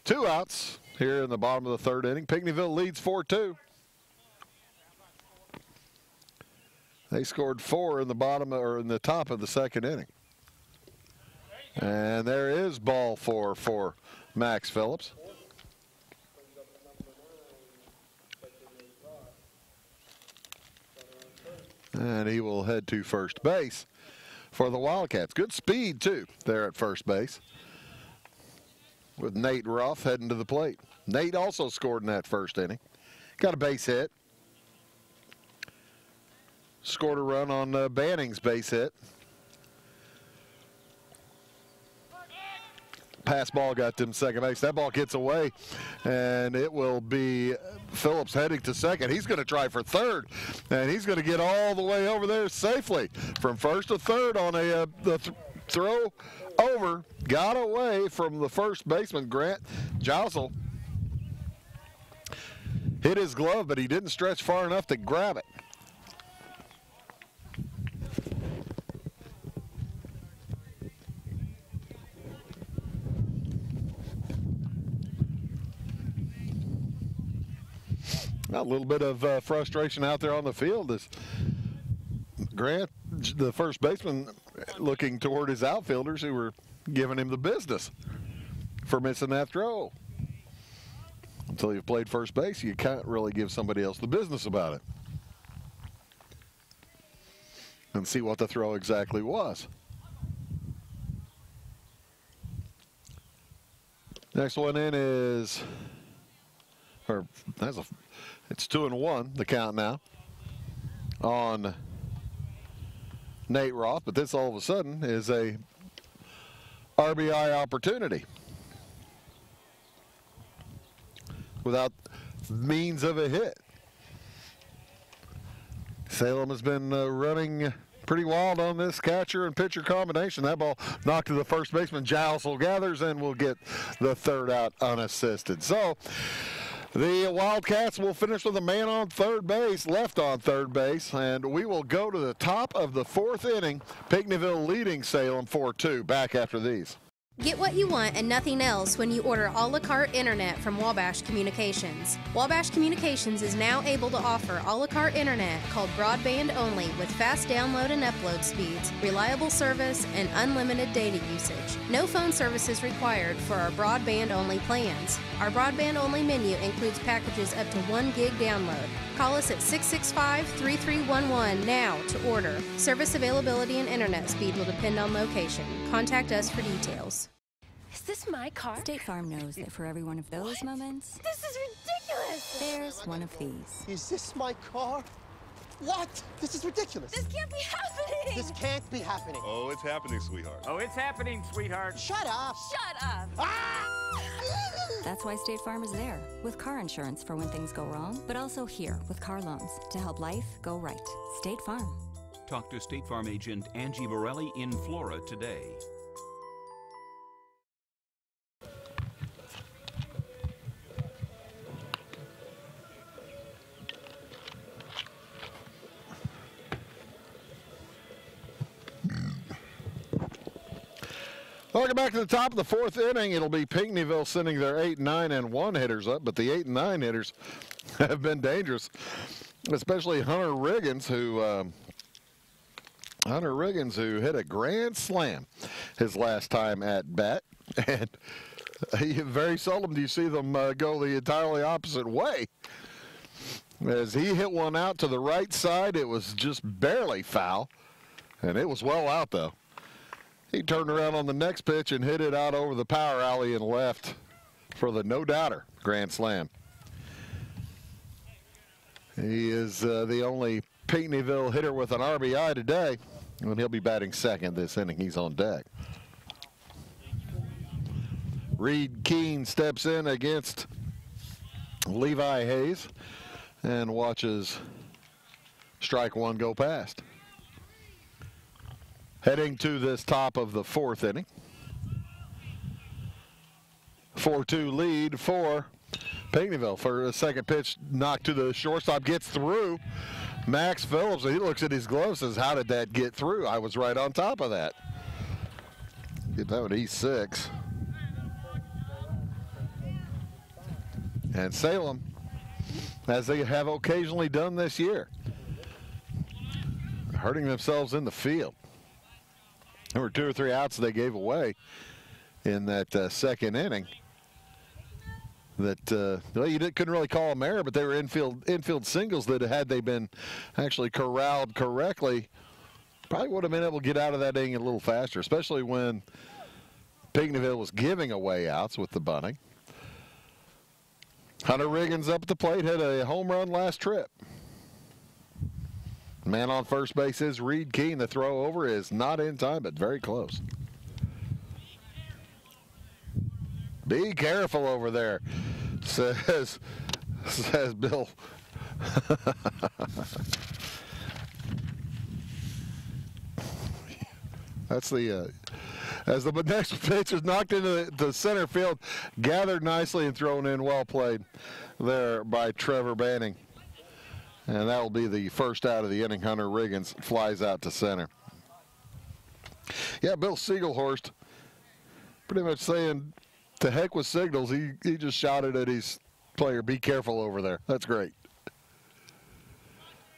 2 outs here in the bottom of the third inning. Pinckneyville leads 4-2. They scored 4 in the bottom or in the top of the second inning. And there is ball 4 for Max Phillips. And he will head to first base for the Wildcats. Good speed, too, there at first base. With Nate Ruff heading to the plate. Nate also scored in that first inning. Got a base hit. Scored a run on Banning's base hit. Pass ball got them second base. That ball gets away, and it will be Phillips heading to second. He's going to try for third, and he's going to get all the way over there safely from first to third on a throw over. Got away from the first baseman, Grant Jousel. Hit his glove, but he didn't stretch far enough to grab it. A little bit of frustration out there on the field as Grant, the first baseman, looking toward his outfielders who were giving him the business for missing that throw. Until you've played first base, you can't really give somebody else the business about it. And see what the throw exactly was. Next one in is, it's 2-1, the count now, on Nate Roth, but this all of a sudden is a RBI opportunity without means of a hit. Salem has been running pretty wild on this catcher and pitcher combination. That ball knocked to the first baseman. Jousel gathers and will get the third out unassisted. So the Wildcats will finish with a man on third base, left on third base, and we will go to the top of the fourth inning. Pinckneyville leading Salem 4-2. Back after these. Get what you want and nothing else when you order a la carte internet from Wabash Communications. Wabash Communications is now able to offer a la carte internet called broadband only with fast download and upload speeds, reliable service, and unlimited data usage. No phone services required for our broadband only plans. Our broadband only menu includes packages up to 1 gig download. Call us at 665-3311 now to order. Service availability and internet speed will depend on location. Contact us for details. Is this my car? State Farm knows that for every one of those moments, This is ridiculous! there's one of these. Is this my car? What? This is ridiculous. This can't be happening! This can't be happening. Oh, it's happening, sweetheart. Oh, it's happening, sweetheart. Shut up. Shut up! That's why State Farm is there, with car insurance for when things go wrong, but also here with car loans to help life go right. State Farm. Talk to State Farm agent Angie Morelli in Flora today. Welcome back to the top of the fourth inning. It'll be Pinckneyville sending their 8, 9, and 1 hitters up, but the 8 and 9 hitters have been dangerous, especially Hunter Riggins, who hit a grand slam his last time at bat, and very seldom do you see them go the entirely opposite way. As he hit one out to the right side, it was just barely foul, and it was well out though. He turned around on the next pitch and hit it out over the power alley and left for the no-doubter grand slam. He is the only Pinckneyville hitter with an RBI today, and he'll be batting second this inning. He's on deck. Reed Keene steps in against Levi Hayes and watches strike one go past. Heading to this top of the fourth inning. 4-2 lead for Pinckneyville. For a second pitch knocked to the shortstop, gets through. Max Phillips, he looks at his glove, says, how did that get through? I was right on top of that. Get that with E6. And Salem, as they have occasionally done this year, hurting themselves in the field. There were 2 or 3 outs they gave away in that second inning. That well, you couldn't really call them error, but they were infield singles that had they been actually corralled correctly, probably would have been able to get out of that inning a little faster, especially when Pinckneyville was giving away outs with the bunting. Hunter Riggins up at the plate, hit a home run last trip. Man on first base is Reed Keene. The throw over is not in time, but very close. Be careful over there, says Bill. That's the as the next pitch is knocked into the center field, gathered nicely and thrown in. Well played there by Trevor Banning. And that will be the first out of the inning. Hunter Riggins flies out to center. Yeah, Bill Siegelhorst pretty much saying, to heck with signals. He just shouted at his player, be careful over there. That's great.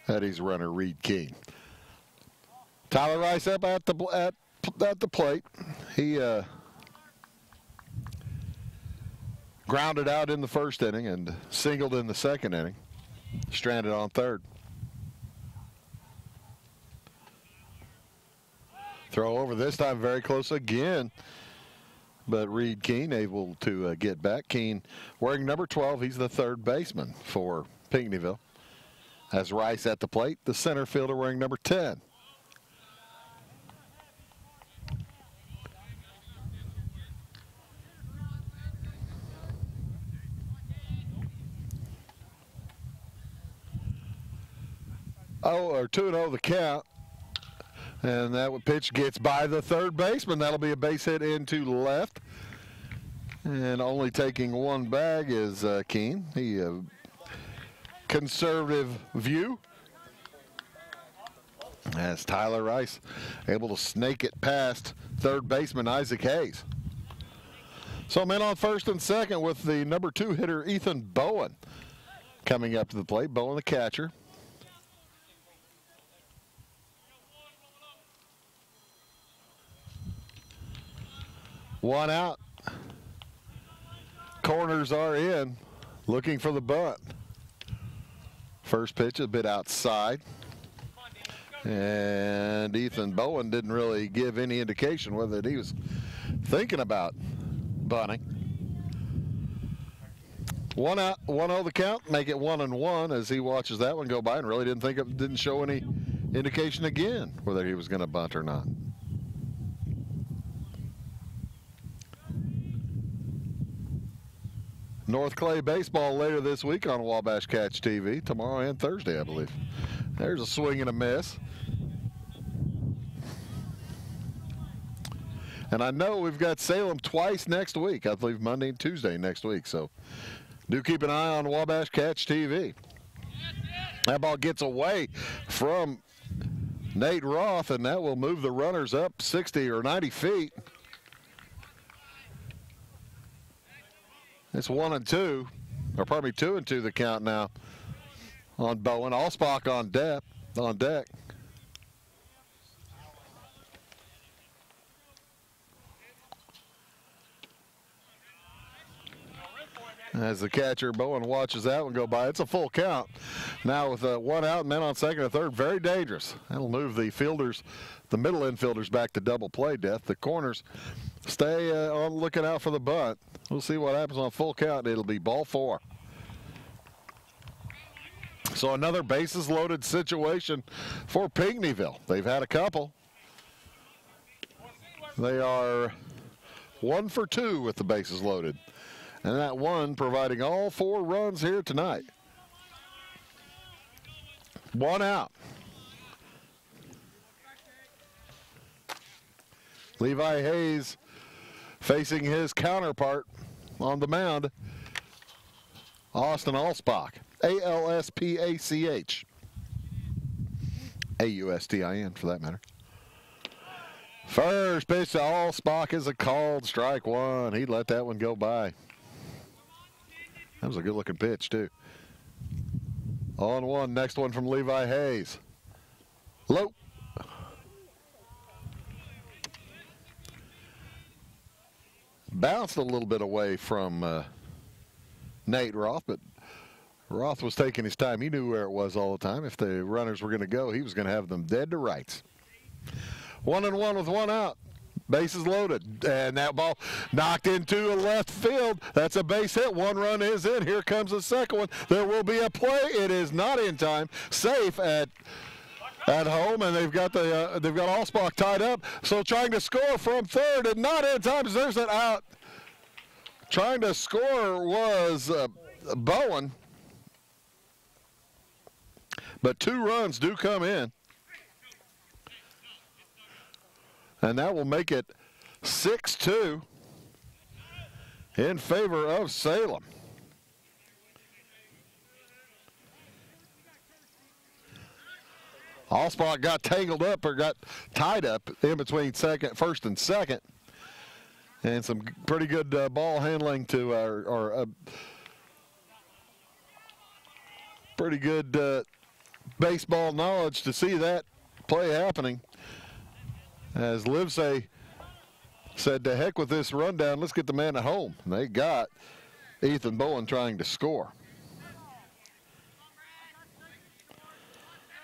At his runner, Reed Keene. Tyler Rice up at the plate. He grounded out in the first inning and singled in the second inning. Stranded on third. Throw over this time very close again. But Reed Keene able to get back. Keene wearing number 12. He's the third baseman for Pinckneyville. As Rice at the plate, the center fielder wearing number 10. Or 2-0 the count. And that pitch gets by the third baseman. That'll be a base hit into left. And only taking one bag is Keene. He conservative view. As Tyler Rice able to snake it past third baseman Isaac Hayes. So men on first and second with the number 2 hitter, Ethan Bowen, coming up to the plate. Bowen, the catcher. One out. Corners are in, looking for the bunt. First pitch a bit outside. And Ethan Bowen didn't really give any indication whether he was thinking about bunting. 1 out, 1-0 the count, make it 1-1 as he watches that one go by and really didn't show any indication again whether he was going to bunt or not. North Clay baseball later this week on Wabash Catch TV, tomorrow and Thursday, I believe. There's a swing and a miss. And I know we've got Salem twice next week, I believe Monday and Tuesday next week. So do keep an eye on Wabash Catch TV. That ball gets away from Nate Roth, and that will move the runners up 60 or 90 feet. It's 1-2, or pardon me, 2-2 the count now on Bowen. Allspock on deck. As the catcher, Bowen, watches that one go by. It's a full count. Now with 1 out, men on second and third, very dangerous. That'll move the fielders, the middle infielders back to double play depth. The corners stay on looking out for the bunt. We'll see what happens on full count. It'll be ball 4. So another bases loaded situation for Pinckneyville. They've had a couple. They are 1 for 2 with the bases loaded. And that one providing all 4 runs here tonight. 1 out. Levi Hayes facing his counterpart on the mound, Austin Allspock. Alspach. Austin for that matter. First pitch to Allspock is a called strike 1. He'd let that one go by. That was a good looking pitch too. 0-1, next one from Levi Hayes. Low. Bounced a little bit away from Nate Roth, but Roth was taking his time. He knew where it was all the time. If the runners were going to go, he was going to have them dead to rights. 1-1 with 1 out. Bases loaded, and that ball knocked into a left field. That's a base hit. 1 run is in. Here comes the second one. There will be a play. It is not in time. Safe at home, and they've got Allspock tied up. So trying to score from third, and not in time. There's an out. Trying to score was Bowen, but 2 runs do come in. And that will make it 6-2 in favor of Salem. Allspock got tangled up or got tied up in between first and second. And some pretty good ball handling to our pretty good baseball knowledge to see that play happening. As Livesay said, to heck with this rundown, let's get the man at home. And they got Ethan Bowen trying to score.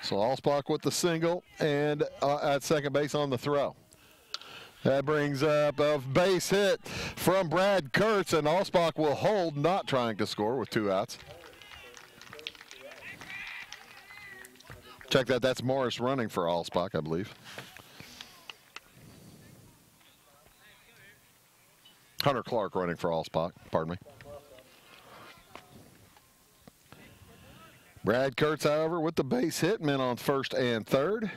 So Allspock with the single and at second base on the throw. That brings up a base hit from Brad Kurtz, and Allspock will hold, not trying to score with 2 outs. Check that, that's Morris running for Allspock, I believe. Hunter Clark running for Allspock, pardon me. Brad Kurtz, however, with the base hit, men on first and third.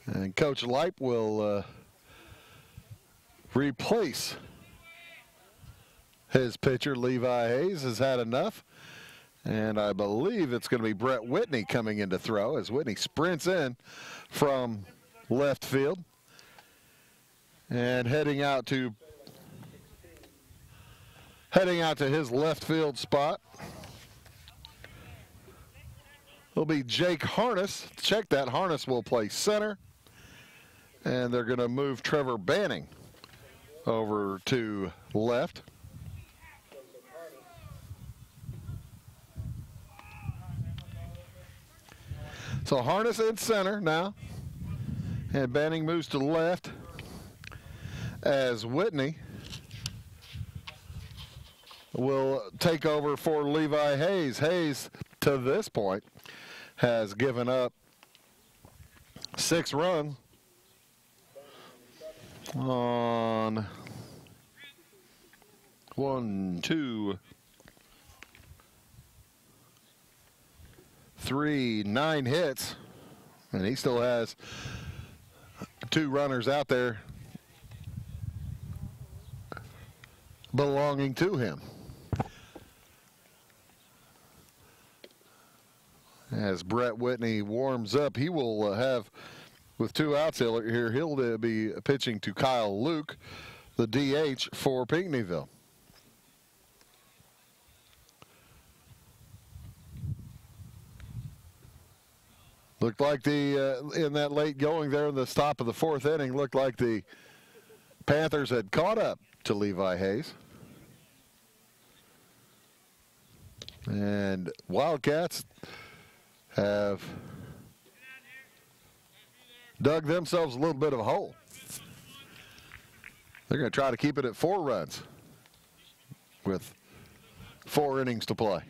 And Coach Leip will replace his pitcher. Levi Hayes has had enough. And I believe it's going to be Brett Whitney coming in to throw as Whitney sprints in from left field. And heading out to his left field spot will be Jake Harness. Check that. Harness will play center. And they're going to move Trevor Banning over to left. So Harness in center now. And Banning moves to left as Whitney will take over for Levi Hayes. Hayes, to this point, has given up 6 runs on 1, 2, 3, 9 hits, and he still has 2 runners out there belonging to him. As Brett Whitney warms up, he will have, with 2 outs here, he'll be pitching to Kyle Luke, the DH for Pinckneyville. Looked like in that late going there in the stop of the 4th inning, looked like the Panthers had caught up to Levi Hayes. And Wildcats have dug themselves a little bit of a hole. They're going to try to keep it at 4 runs with 4 innings to play.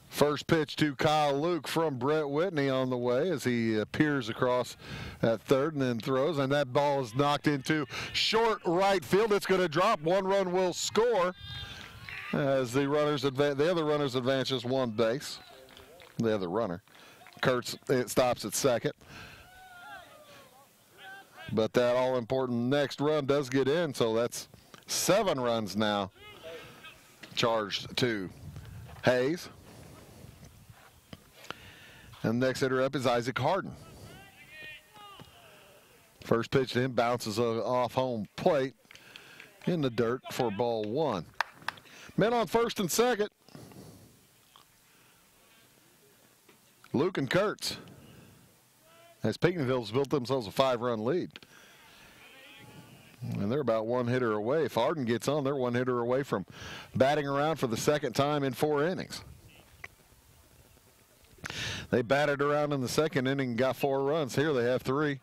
First pitch to Kyle Luke from Brett Whitney on the way as he peers across at third and then throws, and that ball is knocked into short right field. It's going to drop. 1 run will score as the other runners advance just 1 base. The other runner, Kurtz, it stops at second. But that all-important next run does get in, so that's 7 runs now charged to Hayes. And the next hitter up is Isaac Harden. First pitch to him bounces off home plate in the dirt for ball 1. Men on first and second. Luke and Kurtz. As Pinckneyville's built themselves a 5-run lead. And they're about 1 hitter away. If Harden gets on, they're 1 hitter away from batting around for the 2nd time in 4 innings. They batted around in the 2nd inning and got 4 runs. Here they have 3.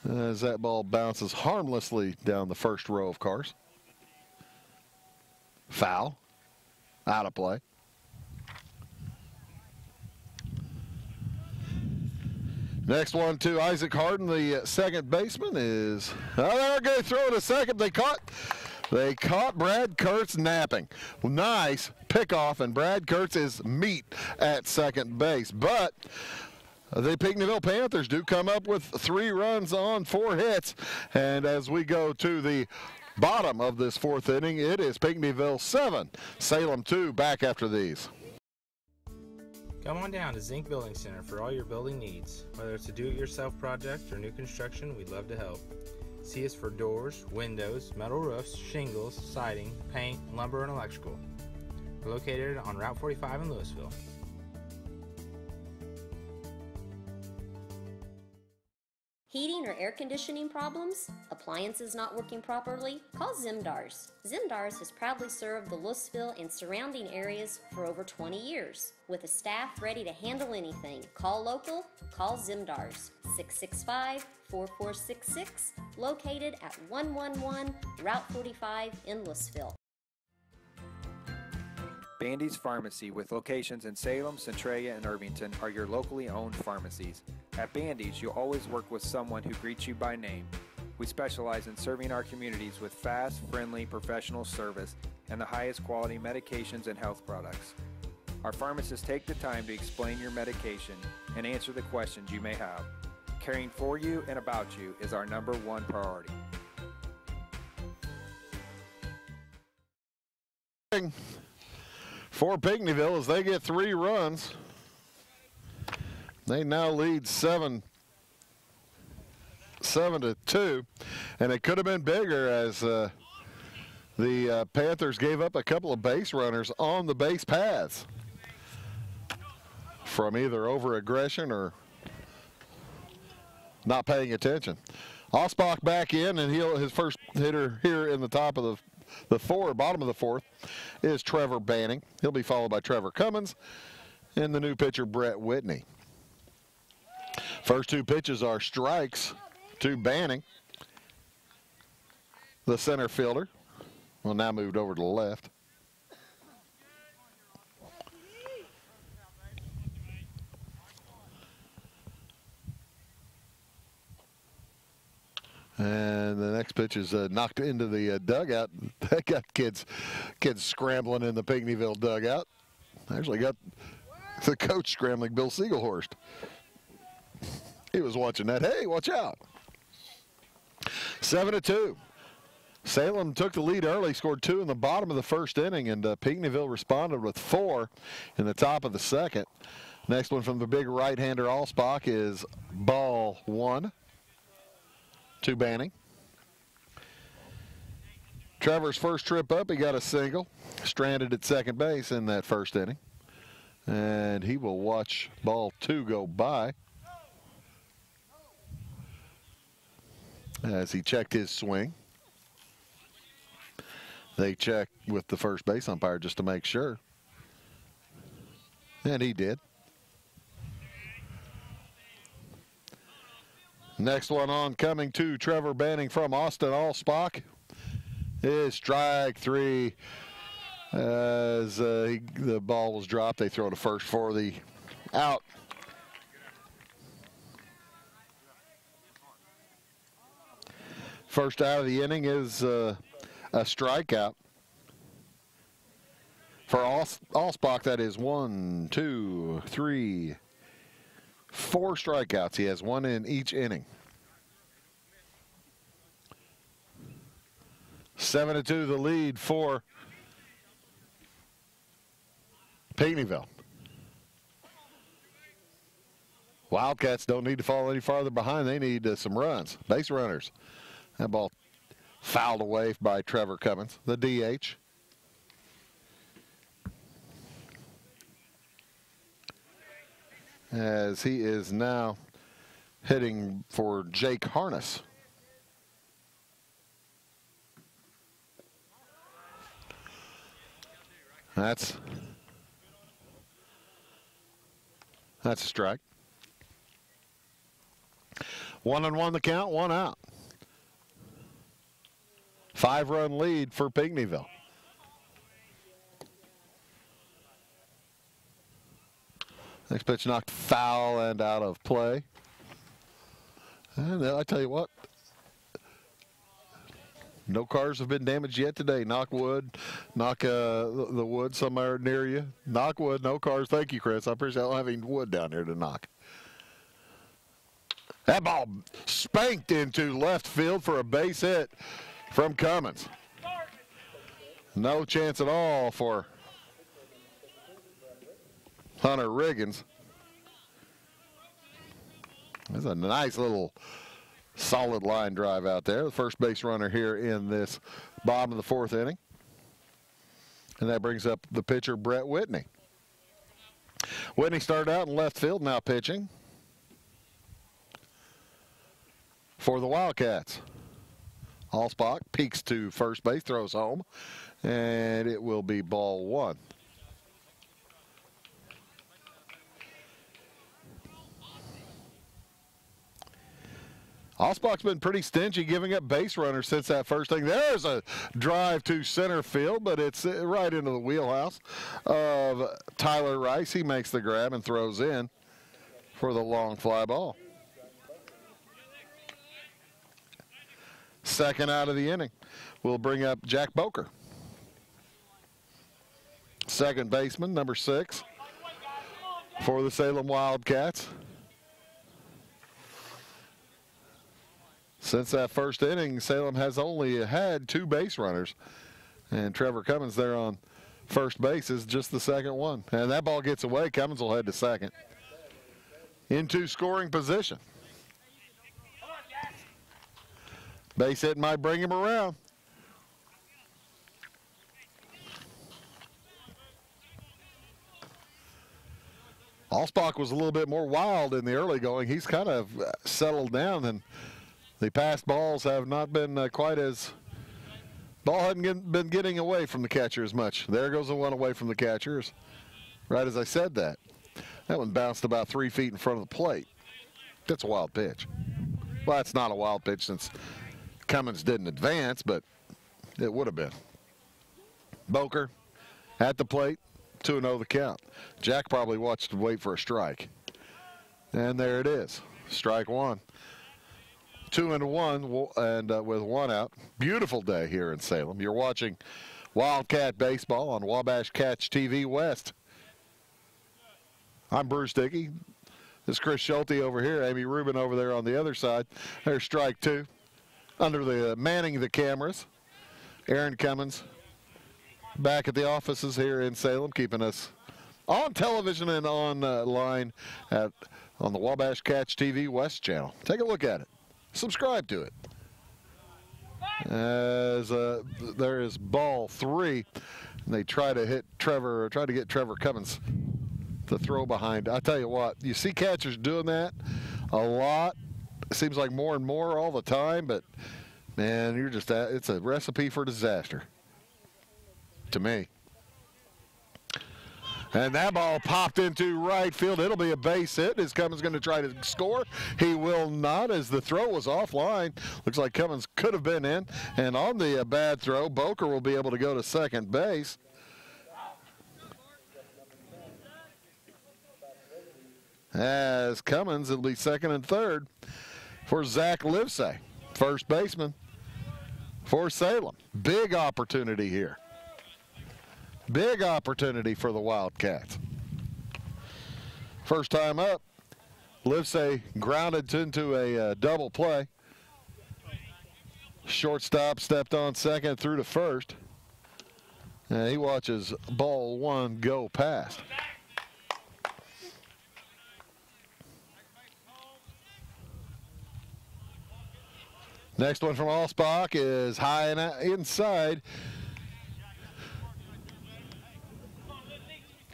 As that ball bounces harmlessly down the first row of cars. Foul. Out of play. Next one to Isaac Harden, the second baseman, is. Oh, they're going to throw to second. They caught Brad Kurtz napping. Nice pickoff, and Brad Kurtz is meat at second base. But the Pinckneyville Panthers do come up with 3 runs on 4 hits. And as we go to the bottom of this 4th inning, it is Pinckneyville 7, Salem 2, back after these. Come on down to Zinc Building Center for all your building needs. Whether it's a do-it-yourself project or new construction, we'd love to help. See us for doors, windows, metal roofs, shingles, siding, paint, lumber, and electrical. We're located on Route 45 in Louisville. Heating or air conditioning problems? Appliances not working properly? Call Zimdars. Zimdars has proudly served the Louisville and surrounding areas for over 20 years. With a staff ready to handle anything, call local, call Zimdars. 665-4466, located at 111 Route 45 in Louisville. Bandy's Pharmacy, with locations in Salem, Centralia, and Irvington, are your locally owned pharmacies. At Bandy's, you'll always work with someone who greets you by name. We specialize in serving our communities with fast, friendly, professional service and the highest quality medications and health products. Our pharmacists take the time to explain your medication and answer the questions you may have. Caring for you and about you is our #1 priority. For Pinckneyville as they get 3 runs. They now lead 7-2, and it could have been bigger as the Panthers gave up a couple of base runners on the base paths from either over-aggression or not paying attention. Osbach back in, and his first hitter here in the top of the bottom of the 4th is Trevor Banning. He'll be followed by Trevor Cummins and the new pitcher Brett Whitney. First 2 pitches are strikes to Banning, the center fielder. Well, now moved over to the left. And the next pitch is knocked into the dugout. That got kids scrambling in the Pinckneyville dugout. Actually got the coach scrambling, Bill Siegelhorst. He was watching that. Hey, watch out. 7-2. Salem took the lead early, scored 2 in the bottom of the 1st inning, and Pinckneyville responded with 4 in the top of the 2nd. Next one from the big right-hander Allsbach is ball 1 to Banning. Trevor's first trip up, he got a single, stranded at second base in that 1st inning. And he will watch ball 2 go by as he checked his swing. They checked with the first base umpire just to make sure. And he did. Next one on coming to Trevor Banning from Austin Allsbach is strike 3. As the ball was dropped, they throw to first for the out. First out of the inning is a strikeout. For Allsbach, that is 1, 2, 3, 4 strikeouts. He has 1 in each inning. 7-2 the lead for Pinckneyville. Wildcats don't need to fall any farther behind. They need some runs, base runners. That ball fouled away by Trevor Cummins, the DH. As he is now hitting for Jake Harness. That's a strike. 1-1 the count, 1 out. 5-run lead for Pinckneyville. Next pitch knocked foul and out of play. And I tell you what, no cars have been damaged yet today. Knock wood, knock the wood somewhere near you. Knock wood, no cars. Thank you, Chris. I appreciate not having wood down here to knock. That ball spanked into left field for a base hit from Cummins. No chance at all for Hunter Riggins. There's a nice little solid line drive out there. The first base runner here in this bottom of the 4th inning. And that brings up the pitcher, Brett Whitney. Whitney started out in left field, now pitching for the Wildcats. Allsbach peeks to first base, throws home, and it will be ball 1. Allsbach's been pretty stingy giving up base runners since that first thing. There's a drive to center field, but it's right into the wheelhouse of Tyler Rice. He makes the grab and throws in for the long fly ball. Second out of the inning. We'll bring up Jack Boker. Second baseman, number 6 for the Salem Wildcats. Since that first inning, Salem has only had 2 base runners. And Trevor Cummins there on first base is just the second one. And that ball gets away. Cummins will head to second. Into scoring position. Base hit might bring him around. Allsbach was a little bit more wild in the early going. He's kind of settled down, and the passed balls have not been quite as. Ball hadn't been getting away from the catcher as much. There goes the one away from the catchers. Right as I said that. That one bounced about 3 feet in front of the plate. That's a wild pitch. Well, that's not a wild pitch since Cummins didn't advance, but it would have been. Boker at the plate. 2-0 the count. Jack probably watched him wait for a strike. And there it is. Strike one. 2-1 and with one out. Beautiful day here in Salem. You're watching Wildcat Baseball on Wabash Catch TV West. I'm Bruce Dickey. This is Chris Schulte over here. Amy Rubin over there on the other side. There's strike two. Under the manning the cameras. Aaron Cummins. Back at the offices here in Salem, keeping us on television and online on the Wabash Catch TV West channel. Take a look at it. Subscribe to it. As there is ball three, and they try to get Trevor Cummins to throw behind. I tell you what, you see catchers doing that a lot. It seems like more and more all the time, but man, it's a recipe for disaster. To me. And that ball popped into right field. It'll be a base hit. Is Cummins going to try to score? He will not, as the throw was offline. Looks like Cummins could have been in. And on the bad throw, Boker will be able to go to second base. As Cummins, it'll be second and third for Zach Livesay, first baseman for Salem. Big opportunity here. Big opportunity for the Wildcats. First time up, Livesay grounded into a double play. Shortstop stepped on second through to first. And he watches ball one go past. Next one from Allsbach is high and inside.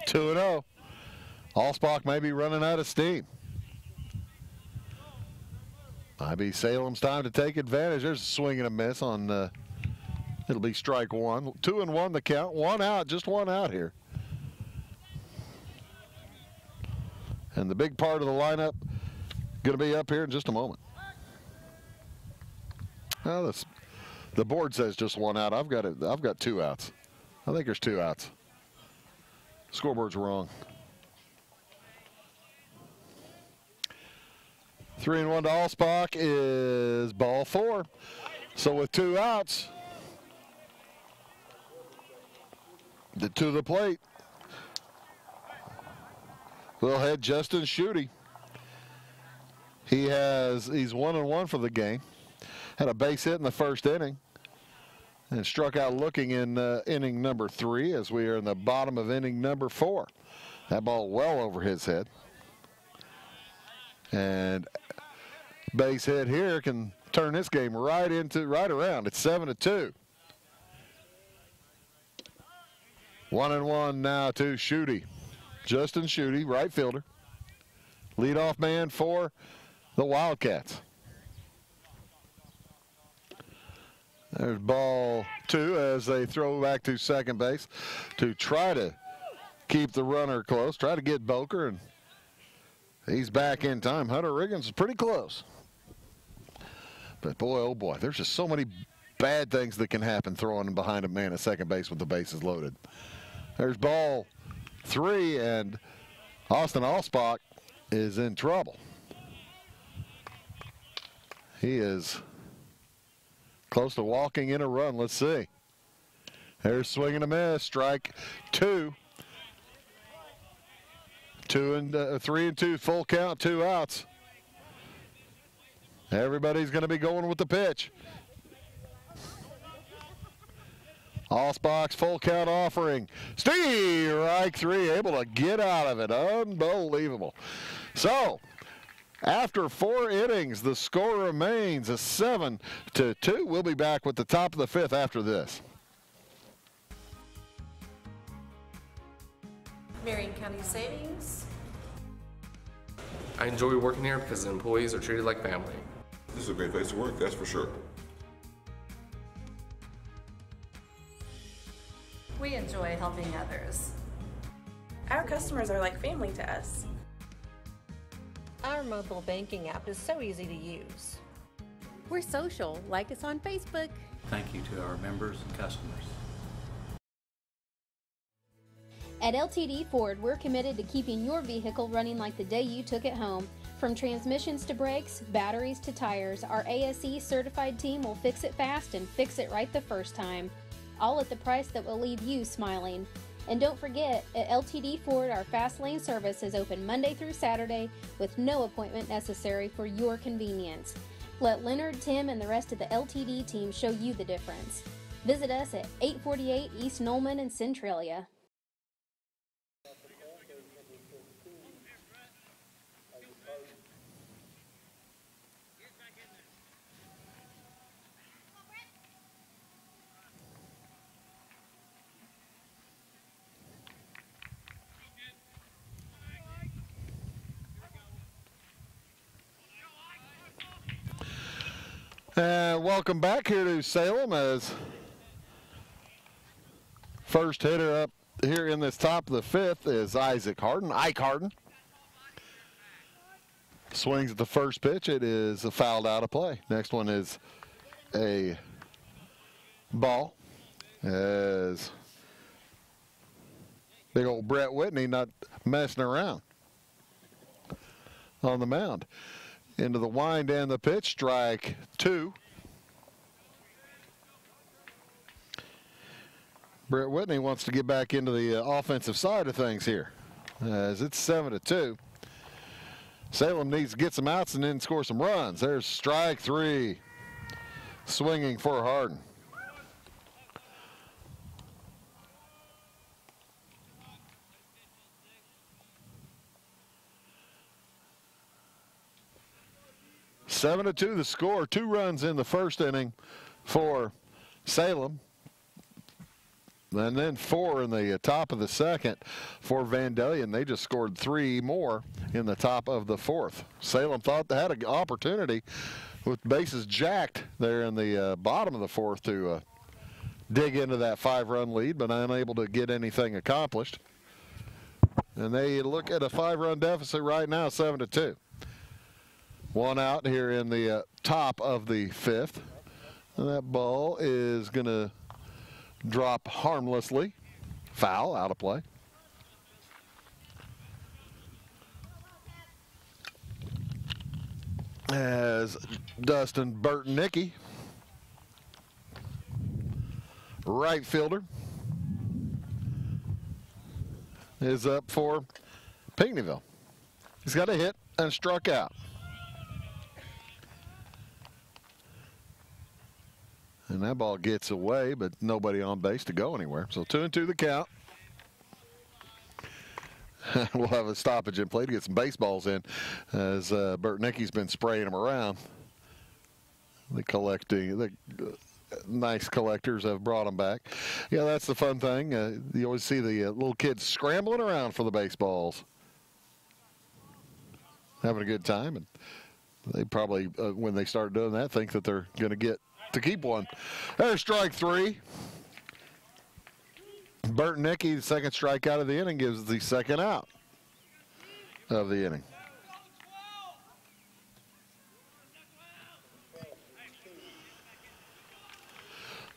2-0. Allsbach may be running out of steam. Might be Salem's time to take advantage. There's a swing and a miss on, it'll be strike one. 2-1 the count. One out, just one out here. And the big part of the lineup going to be up here in just a moment. Well, the board says just one out. I've got 2 outs. I think there's 2 outs. Scoreboard's wrong. 3-1 to Allsbach is ball 4. So with 2 outs, to the plate, we'll head Justin Schutte. He's 1-1 for the game. Had a base hit in the first inning. And struck out looking in inning number 3 as we are in the bottom of inning number 4. That ball well over his head. And base hit here can turn this game right around. It's 7-2. 1-1 now to Schutte. Justin Schutte, right fielder. Leadoff man for the Wildcats. There's ball 2 as they throw back to second base to try to keep the runner close, try to get Boker, and he's back in time. Hunter Riggins is pretty close. But boy, oh boy, there's just so many bad things that can happen throwing behind a man at second base with the bases loaded. There's ball 3, and Austin Allsbach is in trouble. He is close to walking in a run. Let's see. There's swing and a miss. Strike 2. 3-2 full count, 2 outs. Everybody's going to be going with the pitch. Allspox full count offering. Strike three, able to get out of it. Unbelievable. So, after 4 innings, the score remains a 7-2. We'll be back with the top of the 5th after this. Marion County Savings. I enjoy working here because the employees are treated like family. This is a great place to work, that's for sure. We enjoy helping others. Our customers are like family to us. Our mobile banking app is so easy to use. We're social. Like us on Facebook. Thank you to our members and customers. At LTD Ford, we're committed to keeping your vehicle running like the day you took it home. From transmissions to brakes, batteries to tires, our ASE certified team will fix it fast and fix it right the first time. All at the price that will leave you smiling. And don't forget, at LTD Ford, our fast lane service is open Monday through Saturday with no appointment necessary for your convenience. Let Leonard, Tim, and the rest of the LTD team show you the difference. Visit us at 848 East Nolman in Centralia. Welcome back here to Salem as first hitter up here in this top of the 5th is Ike Harden. Swings at the first pitch. It is fouled out of play. Next one is a ball as big old Brett Whitney not messing around on the mound. Into the wind and the pitch, strike 2. Brett Whitney wants to get back into the offensive side of things here as it's 7-2. Salem needs to get some outs and then score some runs. There's strike 3. Swinging for Harden. Seven to 2 the score. 2 runs in the first inning for Salem. And then 4 in the top of the second for Vandellian. They just scored 3 more in the top of the 4th. Salem thought they had an opportunity with bases jacked there in the bottom of the 4th to dig into that 5-run lead, but unable to get anything accomplished. And they look at a 5-run deficit right now, 7-2. 1 out here in the top of the 5th. And that ball is going to drop harmlessly. Foul, out of play. As Dustin Burton-Nicky, right fielder, is up for Pinckneyville. He's got a hit and struck out. And that ball gets away, but nobody on base to go anywhere. So 2-2 the count. We'll have a stoppage in play to get some baseballs in as Burton-Nicky's been spraying them around. The nice collectors have brought them back. Yeah, that's the fun thing. You always see the little kids scrambling around for the baseballs. Having a good time. And they probably, when they start doing that, think that they're going to get to keep one. There's strike 3. Burton-Nicky, the second strikeout of the inning, gives the second out of the inning.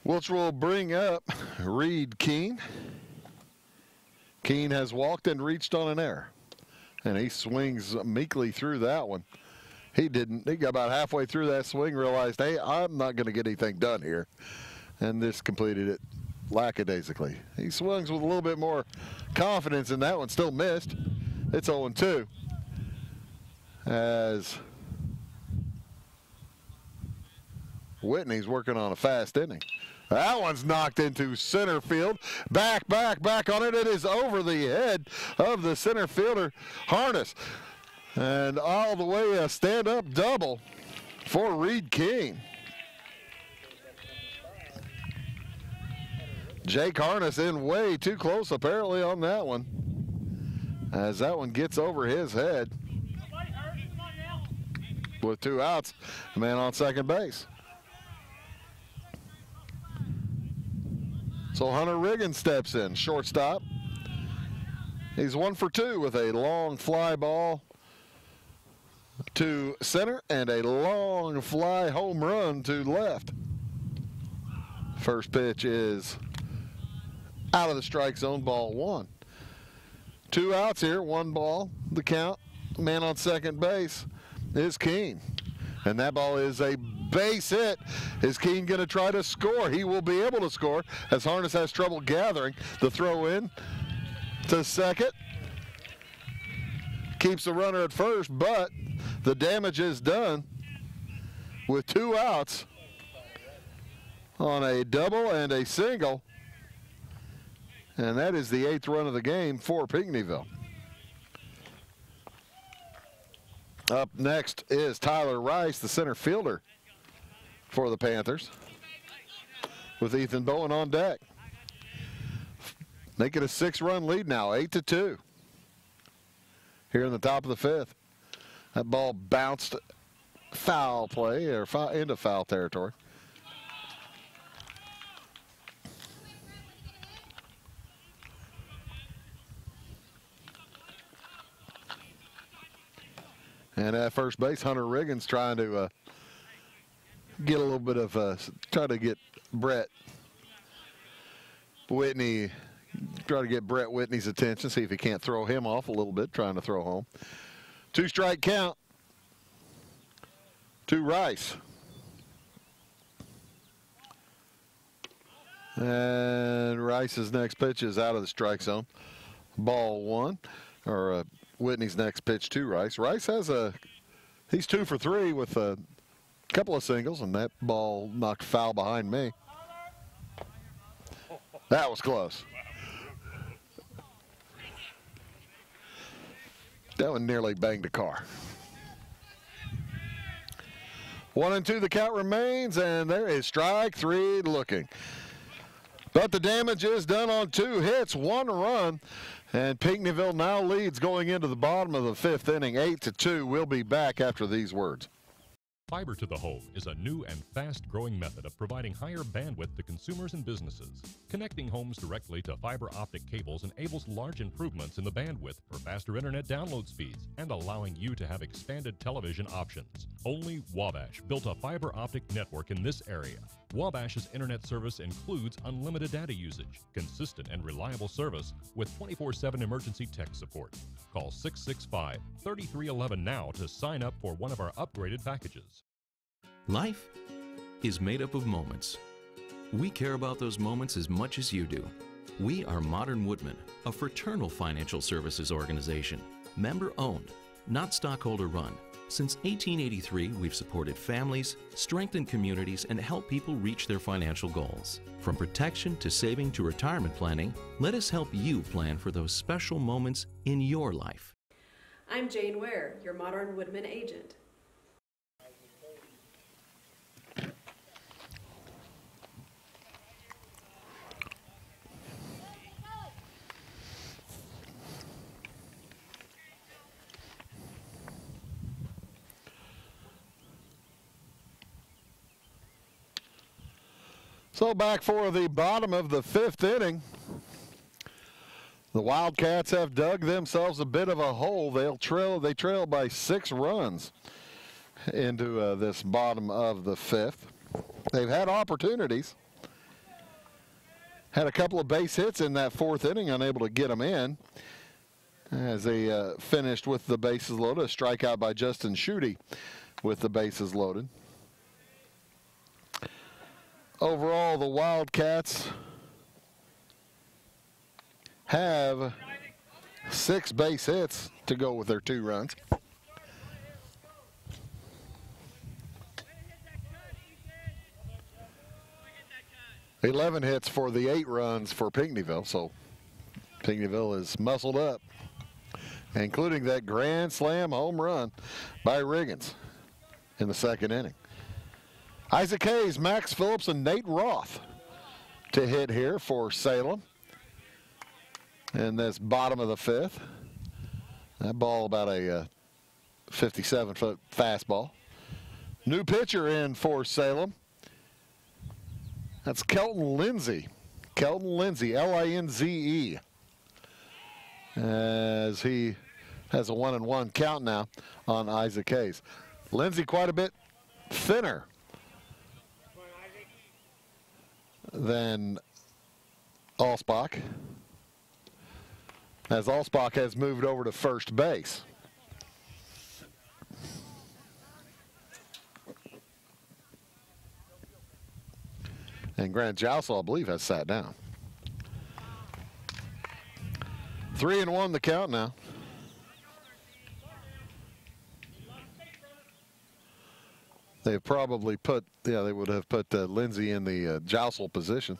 Which will bring up Reed Keene. Keene has walked and reached on an error, and he swings meekly through that one. He didn't. He got about halfway through that swing, realized, hey, I'm not going to get anything done here, and just completed it lackadaisically. He swings with a little bit more confidence in that one. Still missed. It's 0-2 as Whitney's working on a fast inning. That one's knocked into center field. Back on it. It is over the head of the center fielder, Harness. And all the way a stand-up double for Reed King. Jake Harness in way too close apparently on that one, as that one gets over his head. With 2 outs, a man on second base. So Hunter Riggins steps in, shortstop. He's 1 for 2 with a long fly ball to center and a long fly home run to left. First pitch is out of the strike zone, ball 1. 2 outs here, 1 ball, the count. Man on second base is Keene. And that ball is a base hit. Is Keene going to try to score? He will be able to score as Harness has trouble gathering. The throw in to second. Keeps the runner at first, but the damage is done with 2 outs on a double and a single. And that is the 8th run of the game for Pinckneyville. Up next is Tyler Rice, the center fielder for the Panthers, with Ethan Bowen on deck. Make it a 6-run lead now, 8-2. Here in the top of the 5th. That ball bounced foul play, or into foul territory. And at first base, Hunter Riggins trying to get a little bit of, try to get Brett Whitney, try to get Brett Whitney's attention, see if he can't throw him off a little bit, trying to throw home. 2-strike count to Rice. And Rice's next pitch is out of the strike zone. Ball 1, or Whitney's next pitch to Rice. Rice has he's 2 for 3 with a couple of singles, and that ball knocked foul behind me. That was close. That one nearly banged a car. 1-2 the count remains, and there is strike 3 looking. But the damage is done on 2 hits, 1 run, and Pinckneyville now leads going into the bottom of the 5th inning, 8-2. We'll be back after these words. Fiber to the home is a new and fast-growing method of providing higher bandwidth to consumers and businesses. Connecting homes directly to fiber optic cables enables large improvements in the bandwidth for faster internet download speeds and allowing you to have expanded television options. Only Wabash built a fiber optic network in this area. Wabash's internet service includes unlimited data usage, consistent and reliable service with 24/7 emergency tech support. Call 665-3311 now to sign up for one of our upgraded packages. Life is made up of moments. We care about those moments as much as you do. We are Modern Woodmen, a fraternal financial services organization, member-owned, not stockholder-run. Since 1883, we've supported families, strengthened communities, and helped people reach their financial goals. From protection to saving to retirement planning, let us help you plan for those special moments in your life. I'm Jane Ware, your Modern Woodman agent. So back for the bottom of the 5th inning. The Wildcats have dug themselves a bit of a hole. They trail by 6 runs into this bottom of the 5th. They've had opportunities. Had a couple of base hits in that 4th inning, unable to get them in. As they finished with the bases loaded. A strikeout by Justin Schutte with the bases loaded. Overall, the Wildcats have 6 base hits to go with their 2 runs. He 11 hits for the 8 runs for Pinckneyville. So Pinckneyville is muscled up, including that grand slam home run by Riggins in the 2nd inning. Isaac Hayes, Max Phillips, and Nate Roth to hit here for Salem. And this bottom of the 5th. That ball about a 57-foot fastball. New pitcher in for Salem. That's Kelton Lindsay. Kelton Lindsay, L-I-N-Z-E. As he has a 1-1 count now on Isaac Hayes. Lindsay quite a bit thinner than Allsbach, as Allsbach has moved over to first base. And Grant Jousel, I believe, has sat down. 3-1 the count now. They've probably put, yeah, they would have put Lindsay in the Jousel position.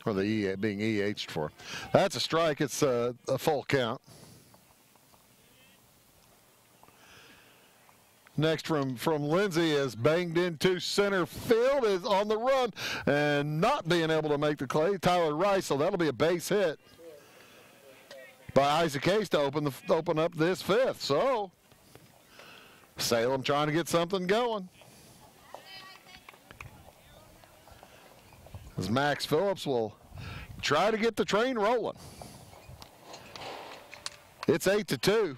Or the being EH'd for. That's a strike. It's a full count. Next from Lindsay is banged into center field, is on the run and not being able to make the play. Tyler Rice, so that'll be a base hit by Isaac Hayes to open up this 5th. So Salem trying to get something going. As Max Phillips will try to get the train rolling. It's 8-2.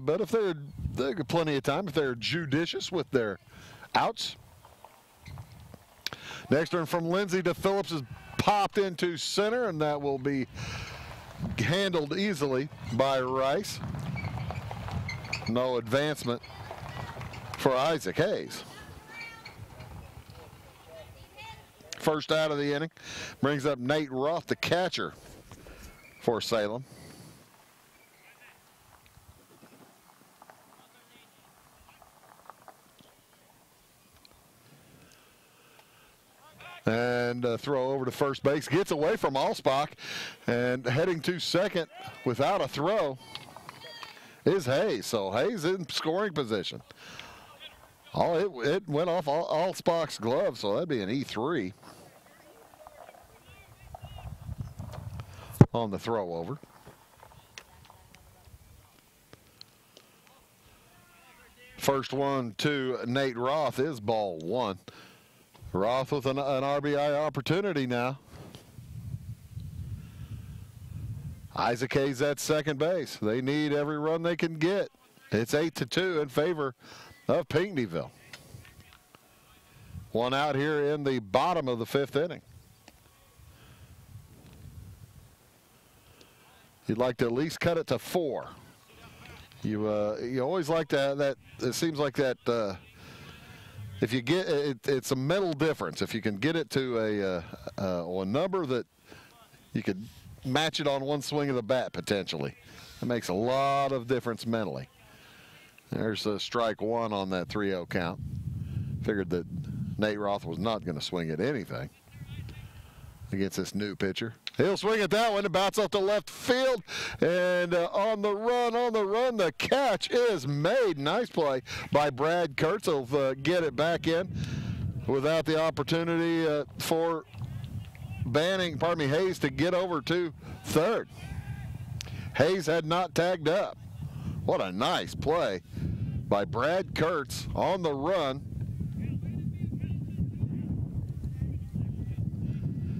But if they've got plenty of time, if they're judicious with their outs. Next one from Lindsay to Phillips is popped into center, and that will be handled easily by Rice. No advancement for Isaac Hayes. First out of the inning brings up Nate Roth, the catcher for Salem. And throw over to first base. Gets away from Allsbach, and heading to second without a throw is Hayes. So Hayes in scoring position. It went off Allsbach's glove, so that'd be an E3 on the throw over. First one to Nate Roth is ball 1. Roth with an RBI opportunity now. Isaac Hayes at second base. They need every run they can get. It's 8-2 in favor of Pinckneyville. One out here in the bottom of the 5th inning. You'd like to at least cut it to 4. You always like that. It seems like that. If you get it's a mental difference. If you can get it to a number that you could match it on one swing of the bat potentially, it makes a lot of difference mentally. There's a strike 1 on that 3-0 count. Figured that Nate Roth was not going to swing at anything against this new pitcher. He'll swing at that one and bounce off to left field. And on the run, the catch is made. Nice play by Brad Kurtz. He'll get it back in without the opportunity for Hayes to get over to third. Hayes had not tagged up. What a nice play by Brad Kurtz on the run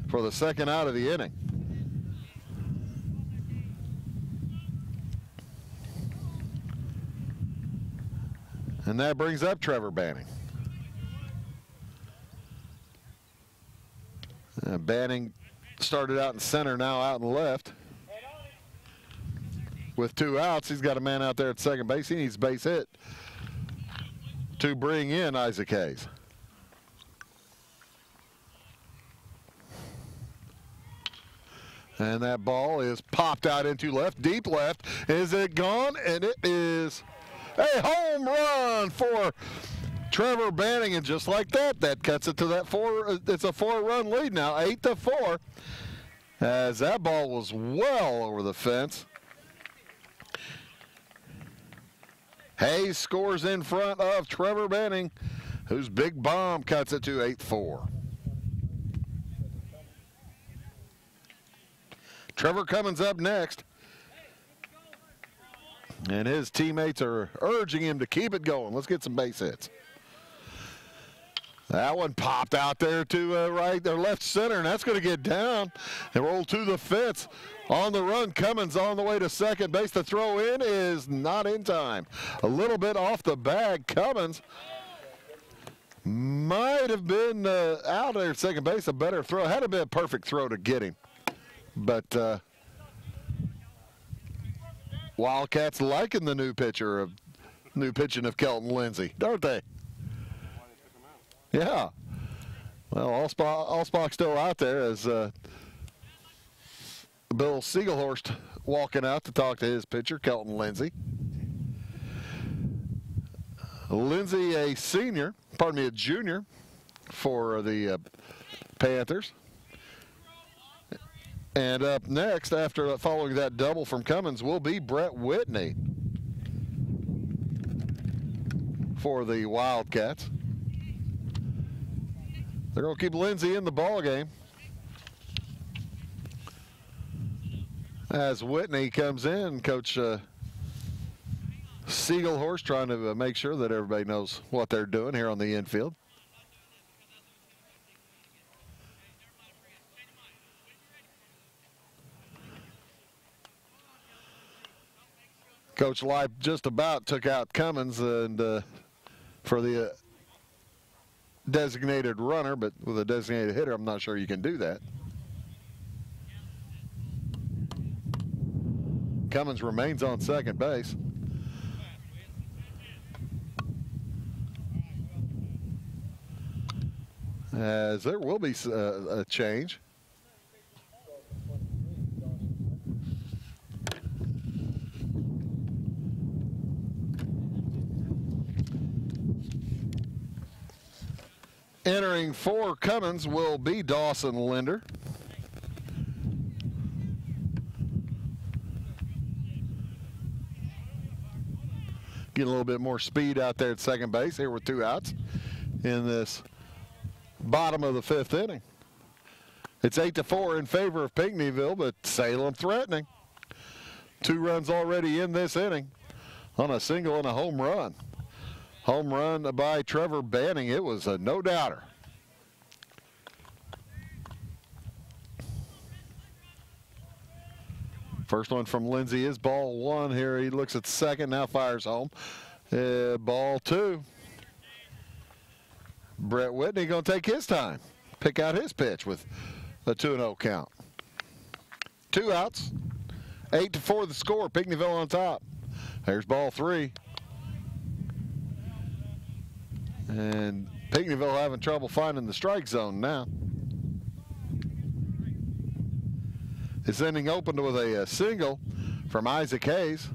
for the second out of the inning. And that brings up Trevor Banning. Banning started out in center, now out in left. With 2 outs, he's got a man out there at second base. He needs a base hit to bring in Isaac Hayes. And that ball is popped out into left, deep left. Is it gone? And it is A home run for Trevor Banning, and just like that, that cuts it to that 4. It's a 4-run lead now, 8-4, as that ball was well over the fence. Hayes scores in front of Trevor Banning, whose big bomb cuts it to 8-4. Trevor Cummins up next, and his teammates are urging him to keep it going. Let's get some base hits. That one popped out there to right or left center, and that's going to get down and roll to the fence. On the run, Cummins on the way to second base. The throw in is not in time. A little bit off the bag. Cummins might have been out there at second base. A better throw. Had to be a perfect throw to get him. But Wildcats liking the new pitching of Kelton Lindsay, don't they? Yeah. Well, Allspock still out there as Bill Siegelhorst walking out to talk to his pitcher, Kelton Lindsay. Lindsay, a junior for the Panthers. And up next, after following that double from Cummins, will be Brett Whitney for the Wildcats. They're going to keep Lindsay in the ball game as Whitney comes in. Coach Siegelhorst trying to make sure that everybody knows what they're doing here on the infield. Coach Lipe just about took out Cummins and for the designated runner, but with a designated hitter, I'm not sure you can do that. Cummins remains on second base. As there will be a change. Entering for Cummins will be Dawson Linder. Get a little bit more speed out there at second base. Here with 2 outs in this bottom of the 5th inning. It's 8-4 in favor of Pinckneyville, but Salem threatening. 2 runs already in this inning on a single and a home run. Home run by Trevor Banning. It was a no-doubter. First one from Lindsay is ball 1 here. He looks at second, now fires home. Ball 2. Brett Whitney going to take his time. Pick out his pitch with a 2-0 count. 2 outs. 8-4 the score. Pinckneyville on top. There's ball 3. And Pinckneyville having trouble finding the strike zone now. This inning opened with a single from Isaac Hayes.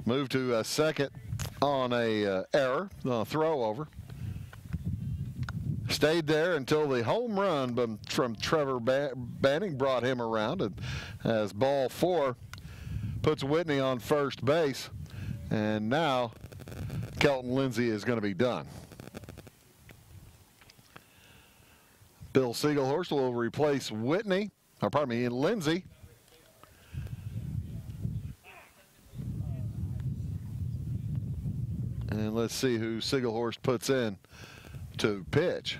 Moved to second on a error, throw over. Stayed there until the home run from Trevor Banning brought him around, and as ball 4 puts Whitney on first base. And now Kelton Lindsay is going to be done. Bill Siegelhorst will replace Lindsay. And let's see who Siegelhorst puts in to pitch.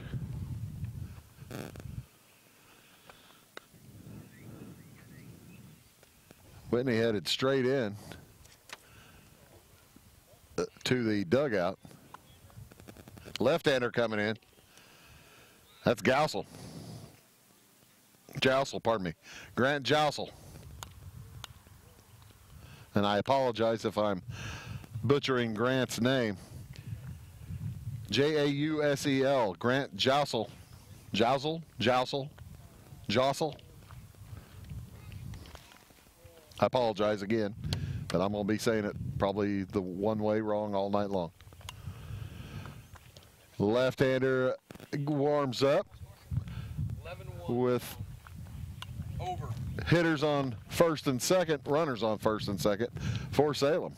Whitney headed straight in to the dugout. Left-hander coming in. That's Jousel, pardon me. Grant Jousel. And I apologize if I'm butchering Grant's name. J-A-U-S-E-L. Grant Jousel. Jousel. I apologize again, but I'm going to be saying it probably the one way wrong all night long. Left-hander warms up with hitters on first and second, runners on first and second for Salem.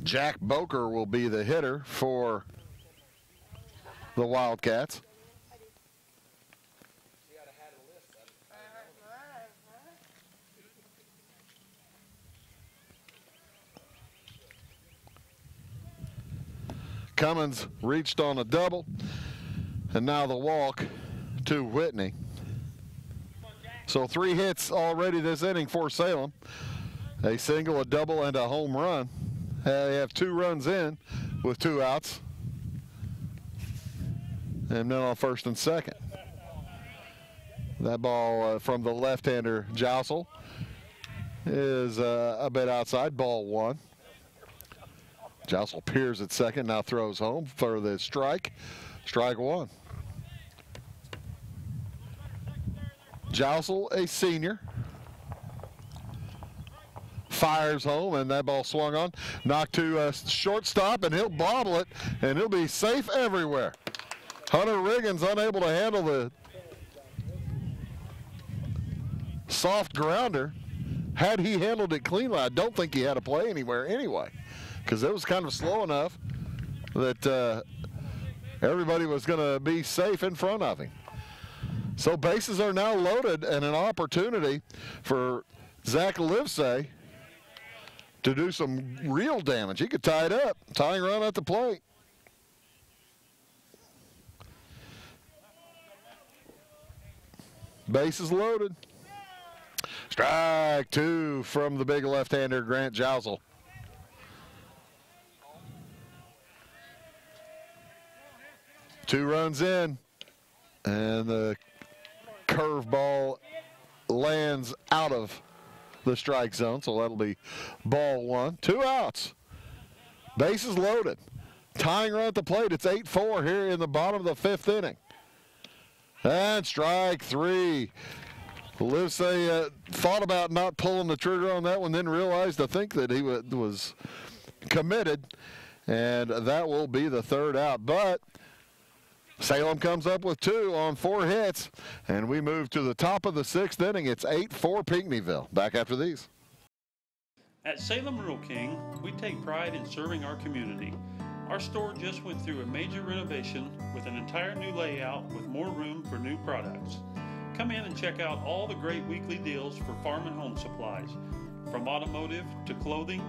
Jack Boker will be the hitter for the Wildcats. Cummins reached on a double, and now the walk to Whitney. So 3 hits already this inning for Salem. A single, a double, and a home run. They have 2 runs in with 2 outs. And then on first and second. That ball from the left-hander Jousel is a bit outside, ball 1. Jousel peers at second, now throws home for the strike. Strike 1. Jousel, a senior, fires home, and that ball swung on, knocked to shortstop, and he'll bobble it, and he'll be safe everywhere. Hunter Riggins unable to handle the soft grounder. Had he handled it cleanly, I don't think he had to play anywhere anyway, because it was kind of slow enough that everybody was going to be safe in front of him. So bases are now loaded, and an opportunity for Zach Livesay to do some real damage. He could tie it up, tying run at the plate. Bases loaded. Strike 2 from the big left-hander Grant Jousel. Two runs in, and the curveball lands out of the strike zone, so that'll be ball 1. 2 outs. Bases loaded. Tying run at the plate. It's 8-4 here in the bottom of the 5th inning. And strike 3. Livesay thought about not pulling the trigger on that one, then realized, I think, that he was committed, and that will be the 3rd out. But Salem comes up with 2 on 4 hits, and we move to the top of the 6th inning. It's 8-4 Pinckneyville. Back after these. At Salem Rural King, we take pride in serving our community. Our store just went through a major renovation with an entire new layout with more room for new products. Come in and check out all the great weekly deals for farm and home supplies. From automotive to clothing,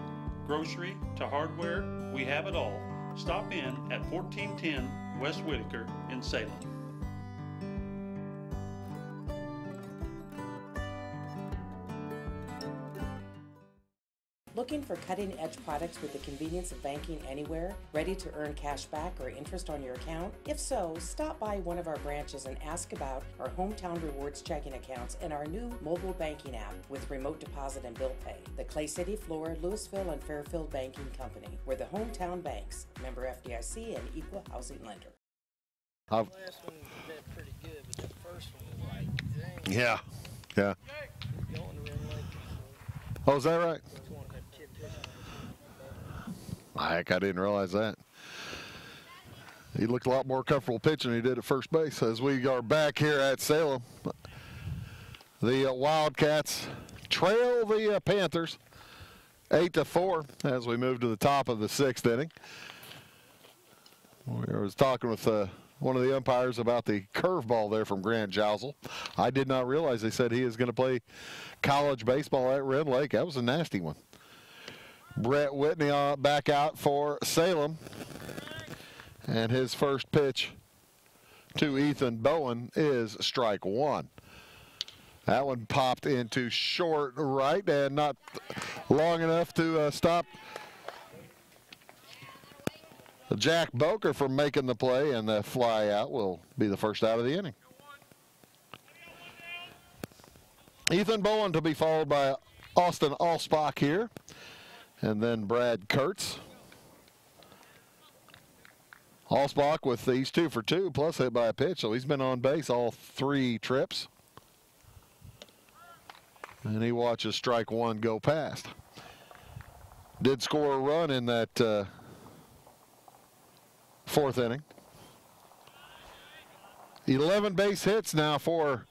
grocery to hardware, we have it all. Stop in at 1410 West Whitaker in Salem. Looking for cutting-edge products with the convenience of banking anywhere? Ready to earn cash back or interest on your account? If so, stop by one of our branches and ask about our Hometown Rewards checking accounts and our new mobile banking app with remote deposit and bill pay. The Clay City, Flora, Louisville, and Fairfield Banking Company. We're the hometown banks. Member FDIC and equal housing lender. The last one did pretty good, but the first one was like, dang. Yeah. Yeah. Going to run like, Oh, is that right? Heck, I didn't realize that. He looked a lot more comfortable pitching than he did at first base. As we are back here at Salem, the Wildcats trail the Panthers 8-4 as we move to the top of the 6th inning. I was talking with one of the umpires about the curveball there from Grant Jousel. I did not realize they said he is going to play college baseball at Red Lake. That was a nasty one. Brett Whitney back out for Salem. And his first pitch to Ethan Bowen is strike 1. That one popped into short right and not long enough to stop Jack Boker from making the play, and the fly out will be the first out of the inning. Ethan Bowen to be followed by Austin Allsbach here. And then Brad Kurtz. Allsbach with these 2 for 2, plus hit by a pitch, so he's been on base all 3 trips. And he watches strike one go past. Did score a run in that fourth inning. 11 base hits now for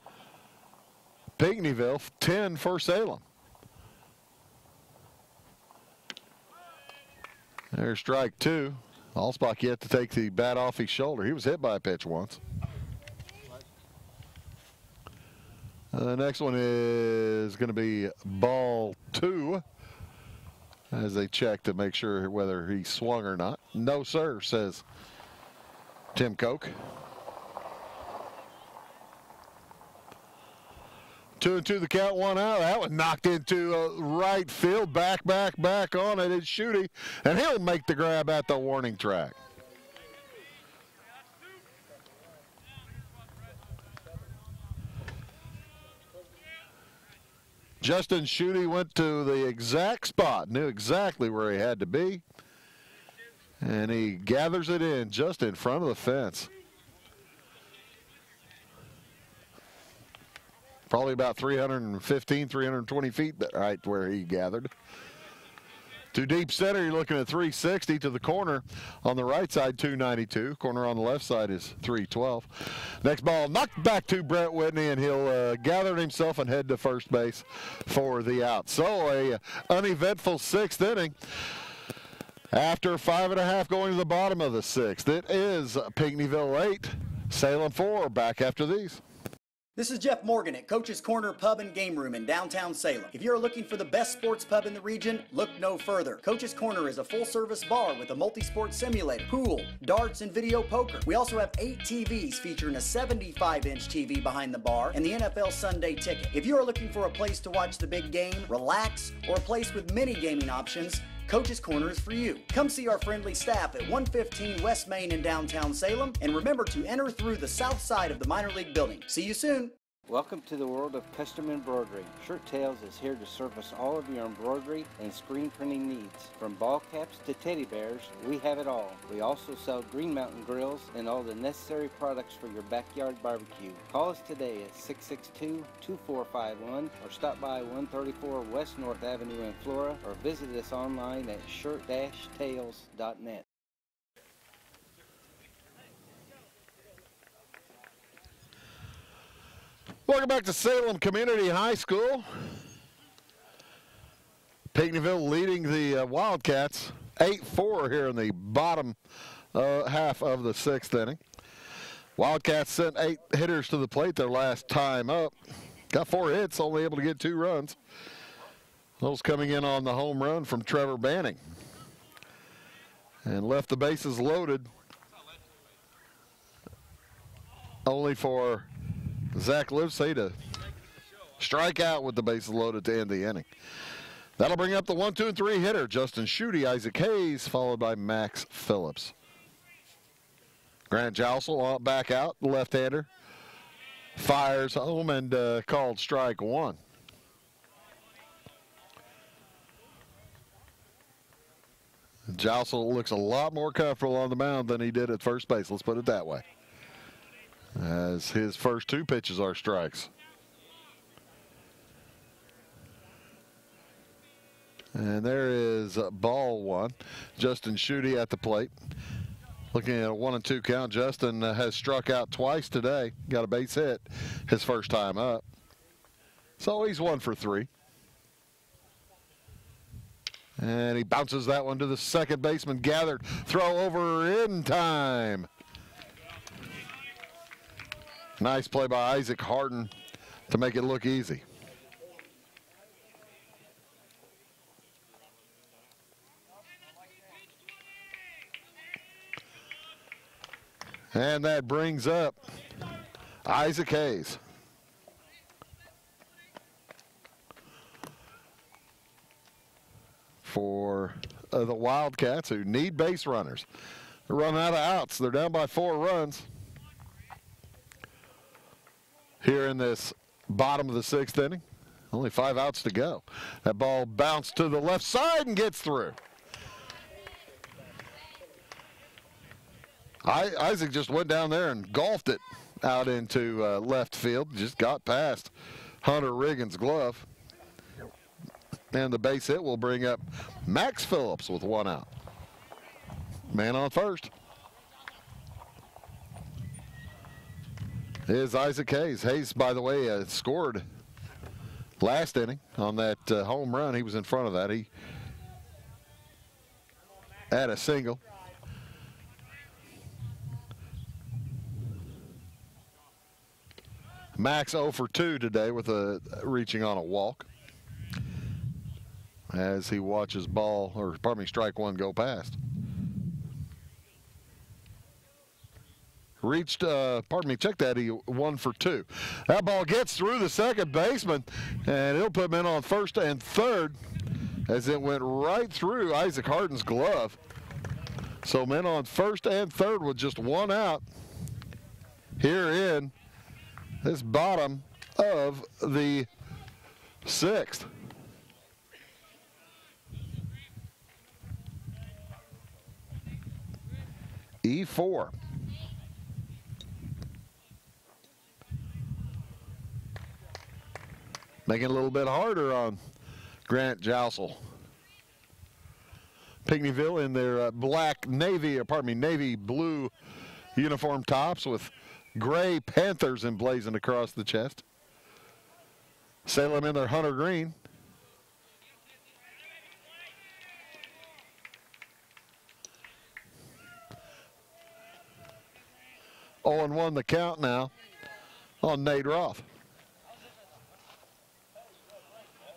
Pinckneyville, 10 for Salem. There's strike two. Allsbach yet to take the bat off his shoulder. He was hit by a pitch once. The next one is going to be ball two as they check to make sure whether he swung or not. No, sir, says Tim Koch. 2-2 the count, one out. That one knocked into right field. Back on it. It's Schutte, and he'll make the grab at the warning track. Justin Schutte went to the exact spot, knew exactly where he had to be, and he gathers it in just in front of the fence. Probably about 315, 320 feet right where he gathered. To deep center, you're looking at 360. To the corner on the right side, 292. Corner on the left side is 312. Next ball knocked back to Brett Whitney, and he'll gather himself and head to first base for the out. So a uneventful sixth inning. After 5.5 going to the bottom of the sixth, it is Pinckneyville 8, Salem 4. Back after these. This is Jeff Morgan at Coach's Corner Pub and Game Room in downtown Salem. If you're looking for the best sports pub in the region, look no further. Coach's Corner is a full-service bar with a multi-sport simulator, pool, darts, and video poker. We also have 8 TVs featuring a 75-inch TV behind the bar and the NFL Sunday Ticket. If you're looking for a place to watch the big game, relax, or a place with many gaming options, Coach's Corner is for you. Come see our friendly staff at 115 West Main in downtown Salem, and remember to enter through the south side of the minor league building. See you soon. Welcome to the world of custom embroidery. Shirt Tales is here to service all of your embroidery and screen printing needs. From ball caps to teddy bears, we have it all. We also sell Green Mountain grills and all the necessary products for your backyard barbecue. Call us today at 662-2451 or stop by 134 West North Avenue in Flora or visit us online at shirt-tales.net. Welcome back to Salem Community High School. Pinckneyville leading the Wildcats 8-4 here in the bottom half of the sixth inning. Wildcats sent 8 hitters to the plate their last time up. Got 4 hits, only able to get 2 runs. Those coming in on the home run from Trevor Banning. And left the bases loaded only for Zach Livesey to strike out with the bases loaded to end the inning. That'll bring up the 1, 2, and 3 hitter, Justin Schutte, Isaac Hayes, followed by Max Phillips. Grant Jousel back out, left-hander, fires home and called strike 1. Jousel looks a lot more comfortable on the mound than he did at first base, let's put it that way, as his first 2 pitches are strikes. And there is ball 1. Justin Schutte at the plate. Looking at a 1 and 2 count. Justin has struck out twice today. Got a base hit his first time up. So he's 1 for 3. And he bounces that one to the second baseman. Gathered. Throw over in time. Nice play by Isaac Harden to make it look easy. And that brings up Isaac Hayes. For the Wildcats, who need base runners. They're running out of outs. They're down by 4 runs here in this bottom of the 6th inning. Only 5 outs to go. That ball bounced to the left side and gets through. Isaac just went down there and golfed it out into left field. Just got past Hunter Riggins' glove. And the base hit will bring up Max Phillips with 1 out. Man on first is Isaac Hayes. Hayes, by the way, scored last inning on that home run. He was in front of that. He had a single. Max 0 for 2 today with a reaching on a walk as he watches strike one go past. Check that, he 1 for 2. That ball gets through the second baseman, and it'll put men on first and third as it went right through Isaac Harden's glove. So men on first and third with just 1 out here in this bottom of the 6th. E4. Making it a little bit harder on Grant Jousel. Pinckneyville in their navy blue uniform tops with gray Panthers emblazoned across the chest. Salem in their hunter green. Oh, and 1 the count now on Nate Roth.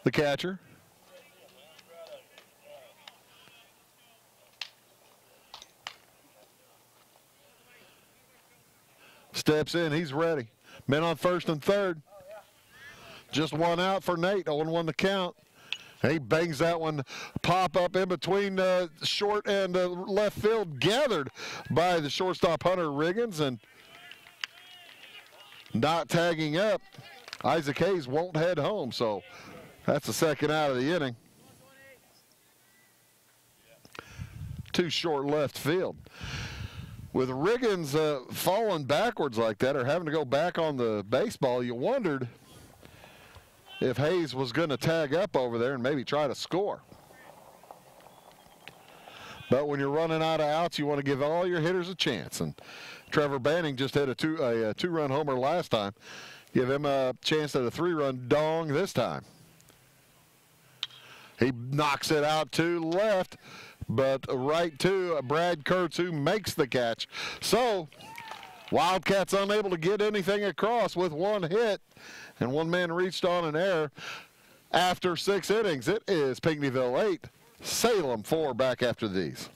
The catcher. Steps in, he's ready. Men on first and third. Just 1 out for Nate, 0-1 the count. He bangs that one pop up in between short and left field, gathered by the shortstop Hunter Riggins, and not tagging up. Isaac Hayes won't head home, so that's the 2nd out of the inning. Too short left field. With Riggins falling backwards like that or having to go back on the baseball, you wondered if Hayes was going to tag up over there and maybe try to score. But when you're running out of outs, you want to give all your hitters a chance. And Trevor Banning just hit a two-run homer last time. Give him a chance at a 3-run dong this time. He knocks it out to left, but right to Brad Kurtz, who makes the catch. So Wildcats unable to get anything across with 1 hit, and 1 man reached on an error. After 6 innings, it is Pinckneyville 8, Salem 4 back after these.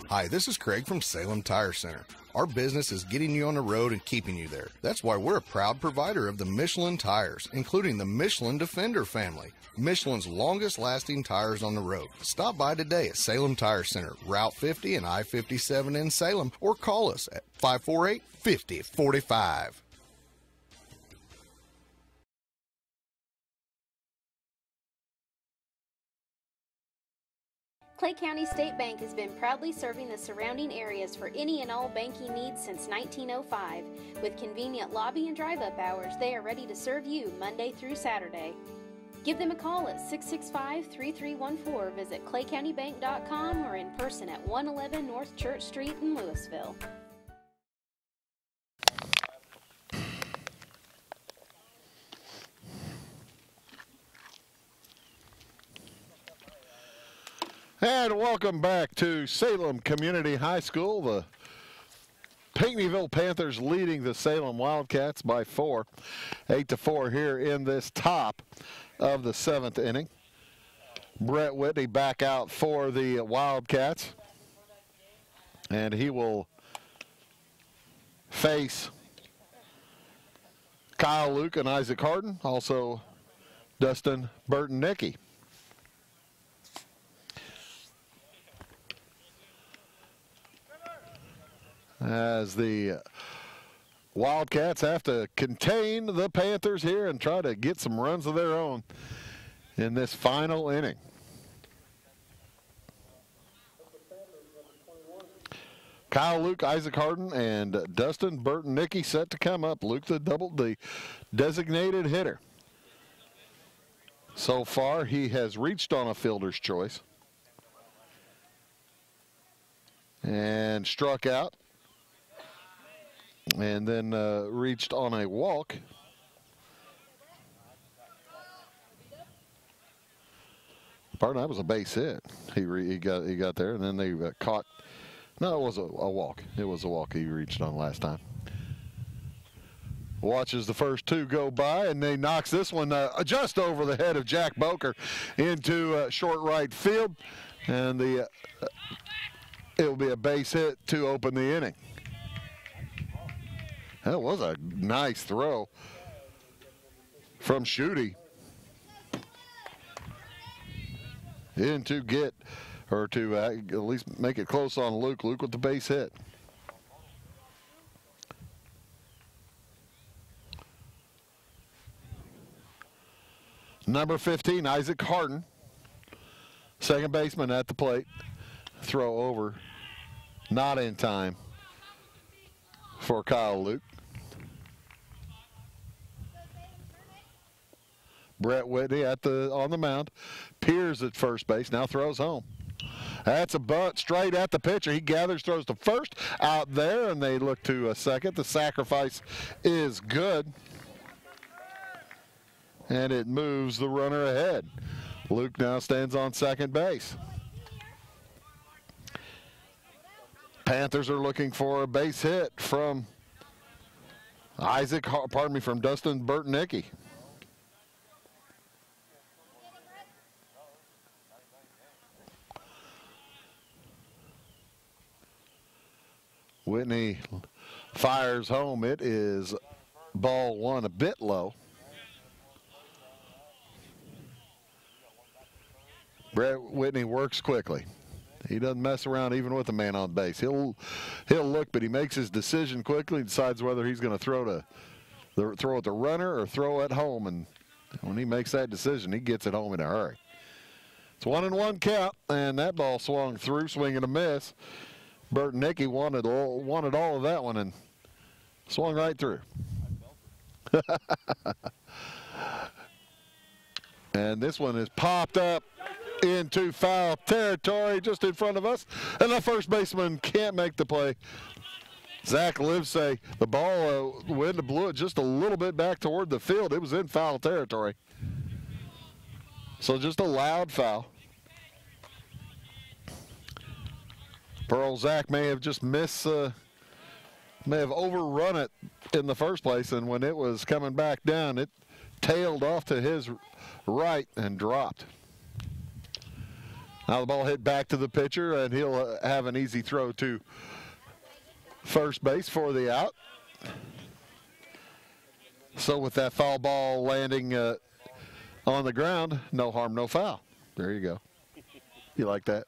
Hi, this is Craig from Salem Tire Center. Our business is getting you on the road and keeping you there. That's why we're a proud provider of the Michelin tires, including the Michelin Defender family, Michelin's longest-lasting tires on the road. Stop by today at Salem Tire Center, Route 50 and I-57 in Salem, or call us at 548-5045. Clay County State Bank has been proudly serving the surrounding areas for any and all banking needs since 1905. With convenient lobby and drive-up hours, they are ready to serve you Monday through Saturday. Give them a call at 665-3314, visit claycountybank.com, or in person at 111 North Church Street in Louisville. And welcome back to Salem Community High School. The Pinckneyville Panthers leading the Salem Wildcats by 4, 8-4 here in this top of the 7th inning. Brett Whitney back out for the Wildcats, and he will face Kyle Luke and Isaac Harden, also Dustin Burton-Nicky. As the Wildcats have to contain the Panthers here and try to get some runs of their own in this final inning. Kyle Luke, Isaac Harden, and Dustin Burton-Nicky set to come up. Luke, the designated hitter. So far, he has reached on a fielder's choice and struck out, and then reached on a walk. Pardon, that was a base hit. He got there, and then they caught. No, it was a walk. It was a walk he reached on last time. Watches the first two go by, and they knocks this one just over the head of Jack Boker into short right field, and it will be a base hit to open the inning. That was a nice throw from Schutte in to get, or to at least make it close on Luke. Luke with the base hit. Number 15, Isaac Harden, second baseman at the plate. Throw over, not in time for Kyle Luke. Brett Whitney on the mound. Peers at first base, now throws home. That's a bunt straight at the pitcher. He gathers, throws to first, out there, and they look to a second. The sacrifice is good, and it moves the runner ahead. Luke now stands on second base. Panthers are looking for a base hit from from Dustin Burton-Nicky. Whitney fires home. It is ball one, a bit low. Brett Whitney works quickly. He doesn't mess around even with a man on base. He'll look, but he makes his decision quickly, decides whether he's going to throw at the runner or throw at home. And when he makes that decision, he gets it home in a hurry. It's 1-1 count, and that ball swung through, swing and a miss. Burton-Nicky wanted all of that one and swung right through. And this one is popped up into foul territory just in front of us, and the first baseman can't make the play. Zach Livesay, the ball, wind blew it just a little bit back toward the field. It was in foul territory. So just a loud foul. Pearl Zach may have just may have overrun it in the first place, and when it was coming back down, it tailed off to his right and dropped. Now the ball hit back to the pitcher, and he'll have an easy throw to first base for the out. So with that foul ball landing on the ground, no harm, no foul. There you go. You like that?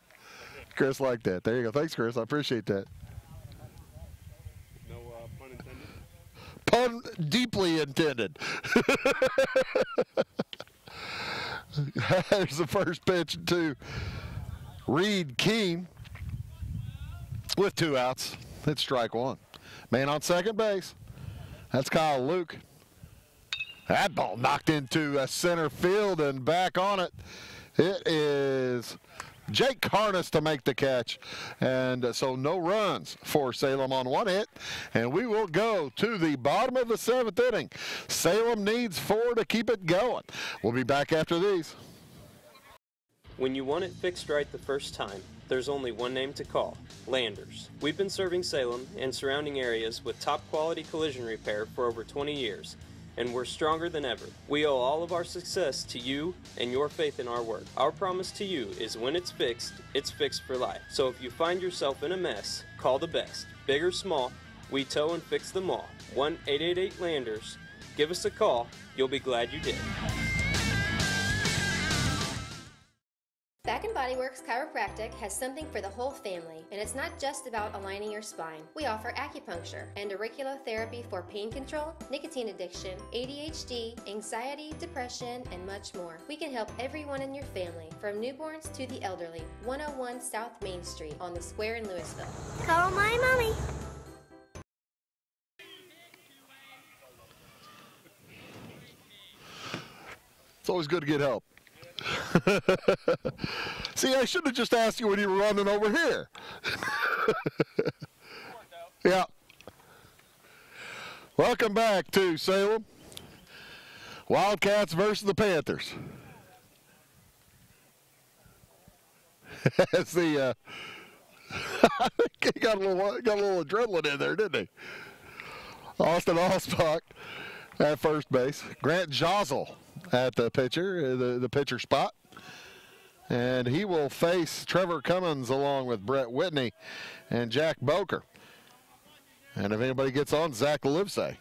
Chris liked that. There you go. Thanks, Chris. I appreciate that. No pun intended? Pun deeply intended. There's the first pitch to Reed Keene with 2 outs. It's strike one. Man on second base. That's Kyle Luke. That ball knocked into center field and back on it. It is Jake Harness to make the catch. And so no runs for Salem on one hit. And we will go to the bottom of the 7th inning. Salem needs 4 to keep it going. We'll be back after these. When you want it fixed right the first time, there's only one name to call, Landers. We've been serving Salem and surrounding areas with top quality collision repair for over 20 years. And we're stronger than ever. We owe all of our success to you and your faith in our work. Our promise to you is when it's fixed for life. So if you find yourself in a mess, call the best. Big or small, we tow and fix them all. 1-888-LANDERS. Give us a call. You'll be glad you did. Back in Body Works Chiropractic has something for the whole family, and it's not just about aligning your spine. We offer acupuncture and auriculotherapy for pain control, nicotine addiction, ADHD, anxiety, depression, and much more. We can help everyone in your family, from newborns to the elderly. 101 South Main Street on the Square in Louisville. Call my mommy. It's always good to get help. See, I should have just asked you when you were running over here. Yeah. Welcome back to Salem. Wildcats versus the Panthers. As the I think he got a little adrenaline in there, didn't he? Austin Allsbach at first base. Grant Jostle at the pitcher, the pitcher spot. And he will face Trevor Cummins along with Brett Whitney and Jack Boker. And if anybody gets on, Zach Livesay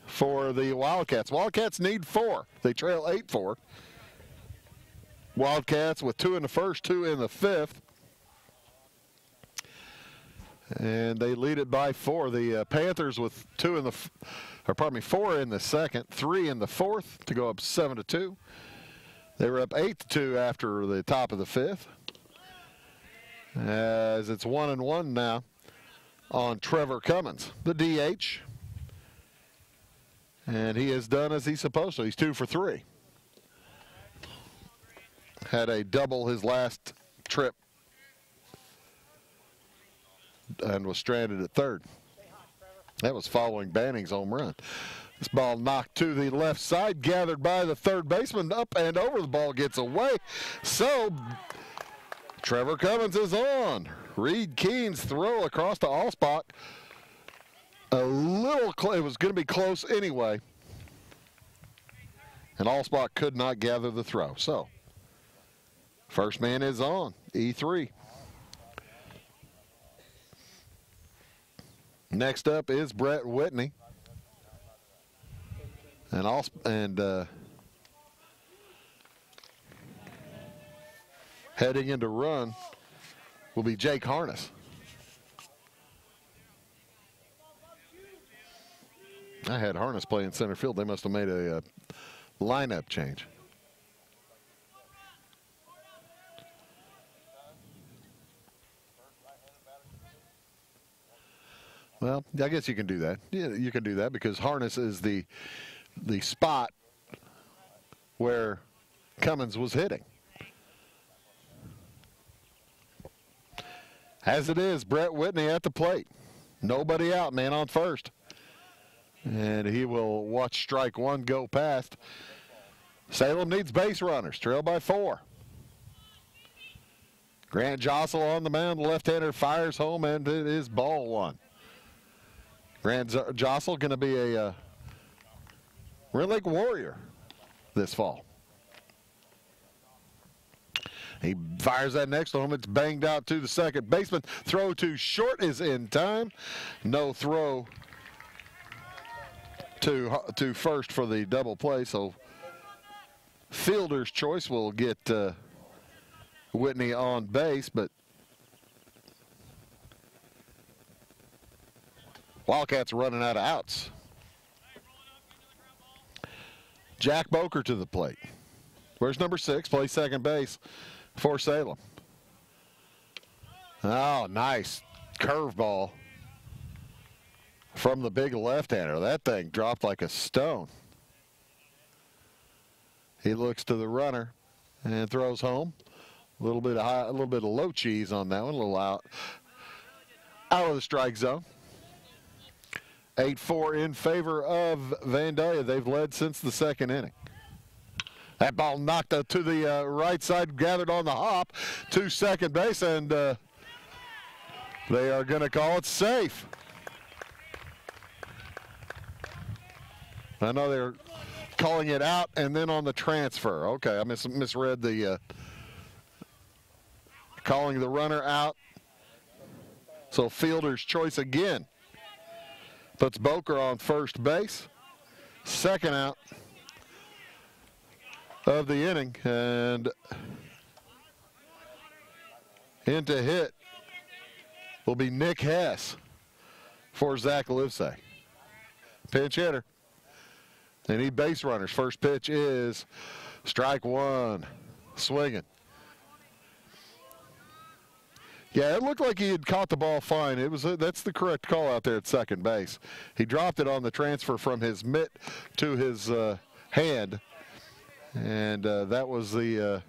for the Wildcats. Wildcats need 4. They trail 8-4. Wildcats with 2 in the first, 2 in the 5th. And they lead it by 4. The Panthers with 4 in the second, 3 in the 4th to go up 7-2. They were up 8-2 after the top of the 5th. As it's 1-1 now on Trevor Cummins, the DH. And he has done as he's supposed to. He's 2 for 3. Had a double his last trip and was stranded at third. That was following Banning's home run. This ball knocked to the left side, gathered by the third baseman, up and over. The ball gets away. So Trevor Cummins is on. Reed Keene's throw across to Allsbach. A little close. It was going to be close anyway. And Allsbach could not gather the throw. So first man is on, E3. Next up is Brett Whitney. And heading into run will be Jake Harness. I had Harness playing center field. They must have made a lineup change. Well, I guess you can do that. Yeah, you can do that because Harness is the spot where Cummins was hitting. As it is, Brett Whitney at the plate. Nobody out, man on first. And he will watch strike 1 go past. Salem needs base runners, trail by 4. Grant Jostle on the mound, the left-hander fires home, and it is ball 1. Grant Jostle going to be a Red Lake Warrior this fall. He fires that next to him. It's banged out to the second baseman. Throw to short is in time. No throw to first for the double play. So fielder's choice will get Whitney on base, but Wildcats running out of outs. Jack Boker to the plate. Where's number 6? Plays second base for Salem. Oh, nice curveball from the big left-hander. That thing dropped like a stone. He looks to the runner and throws home. A little bit of low cheese on that one. A little out of the strike zone. 8-4 in favor of Vandalia. They've led since the second inning. That ball knocked to the right side, gathered on the hop to second base, and they are going to call it safe. I know they're calling it out and then on the transfer. Okay, I misread the calling the runner out. So fielder's choice again. Puts Boker on first base. Second out of the inning. And In to hit will be Nick Hess for Zach Livesay. Pinch hitter. They need base runners. First pitch is strike one. Swinging. Yeah, it looked like he had caught the ball fine. That's the correct call out there at second base. He dropped it on the transfer from his mitt to his hand, and that was the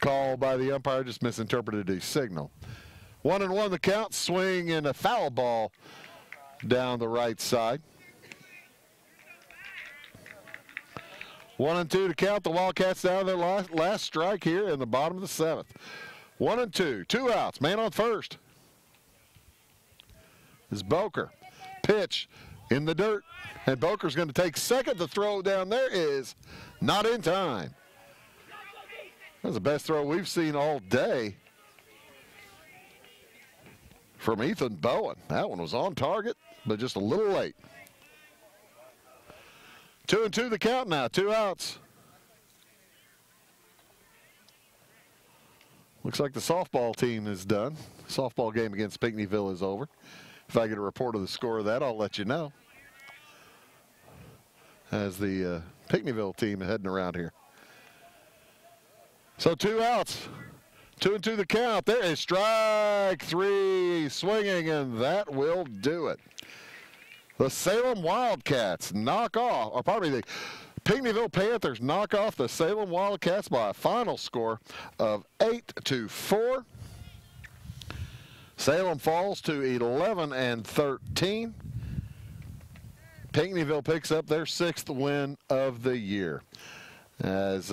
call by the umpire. Just misinterpreted his signal. 1-1 the count. Swing and a foul ball down the right side. 1-2 to count. The Wildcats down their last strike here in the bottom of the seventh. 1-2, 2 outs. Man on first is Boker. Pitch in the dirt, and Boker's going to take second. The throw down there is not in time. That was the best throw we've seen all day from Ethan Bowen. That one was on target, but just a little late. 2-2 the count now, 2 outs. Looks like the softball team is done. Softball game against Pinckneyville is over. If I get a report of the score of that, I'll let you know. As the Pinckneyville team heading around here. So 2 outs. 2-2 the count. There is strike three swinging, and that will do it. The Salem Wildcats knock off, or pardon me, the Pinckneyville Panthers knock off the Salem Wildcats by a final score of 8-4. Salem falls to 11-13. Pinckneyville picks up their 6th win of the year. As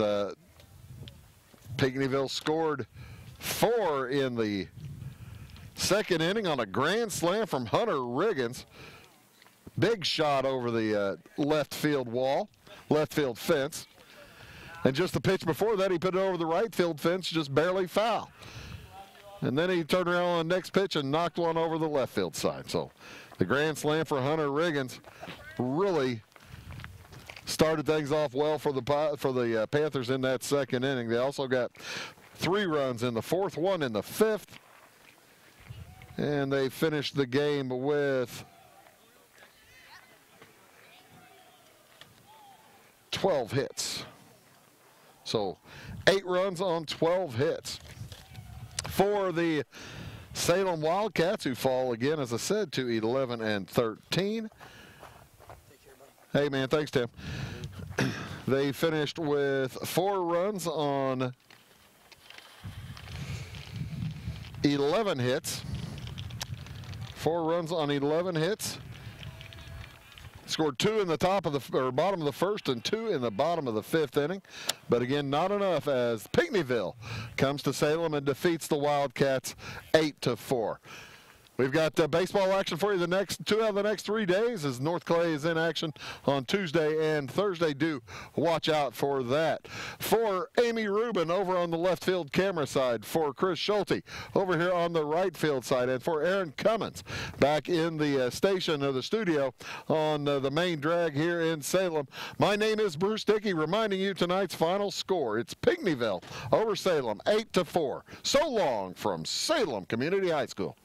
Pinckneyville scored 4 in the second inning on a grand slam from Hunter Riggins. Big shot over the left field fence. And just the pitch before that, he put it over the right field fence, just barely foul. And then he turned around on the next pitch and knocked one over the left field side. So the grand slam for Hunter Riggins really started things off well for the Panthers in that second inning. They also got 3 runs in the 4th, 1 in the 5th. And they finished the game with 12 hits. So 8 runs on 12 hits for the Salem Wildcats, who fall again, as I said, to 11-13. Hey, man, thanks, Tim. They finished with 4 runs on 11 hits. 4 runs on 11 hits. Scored 2 in the bottom of the 1st and 2 in the bottom of the 5th inning. But again, not enough, as Pinckneyville comes to Salem and defeats the Wildcats 8-4. We've got baseball action for you the 2 out of the next 3 days, as North Clay is in action on Tuesday and Thursday. Do watch out for that. For Amy Rubin over on the left field camera side, for Chris Schulte over here on the right field side, and for Aaron Cummins back in the station of the studio on the main drag here in Salem. My name is Bruce Dickey, reminding you tonight's final score. It's Pinckneyville over Salem, 8-4. So long from Salem Community High School.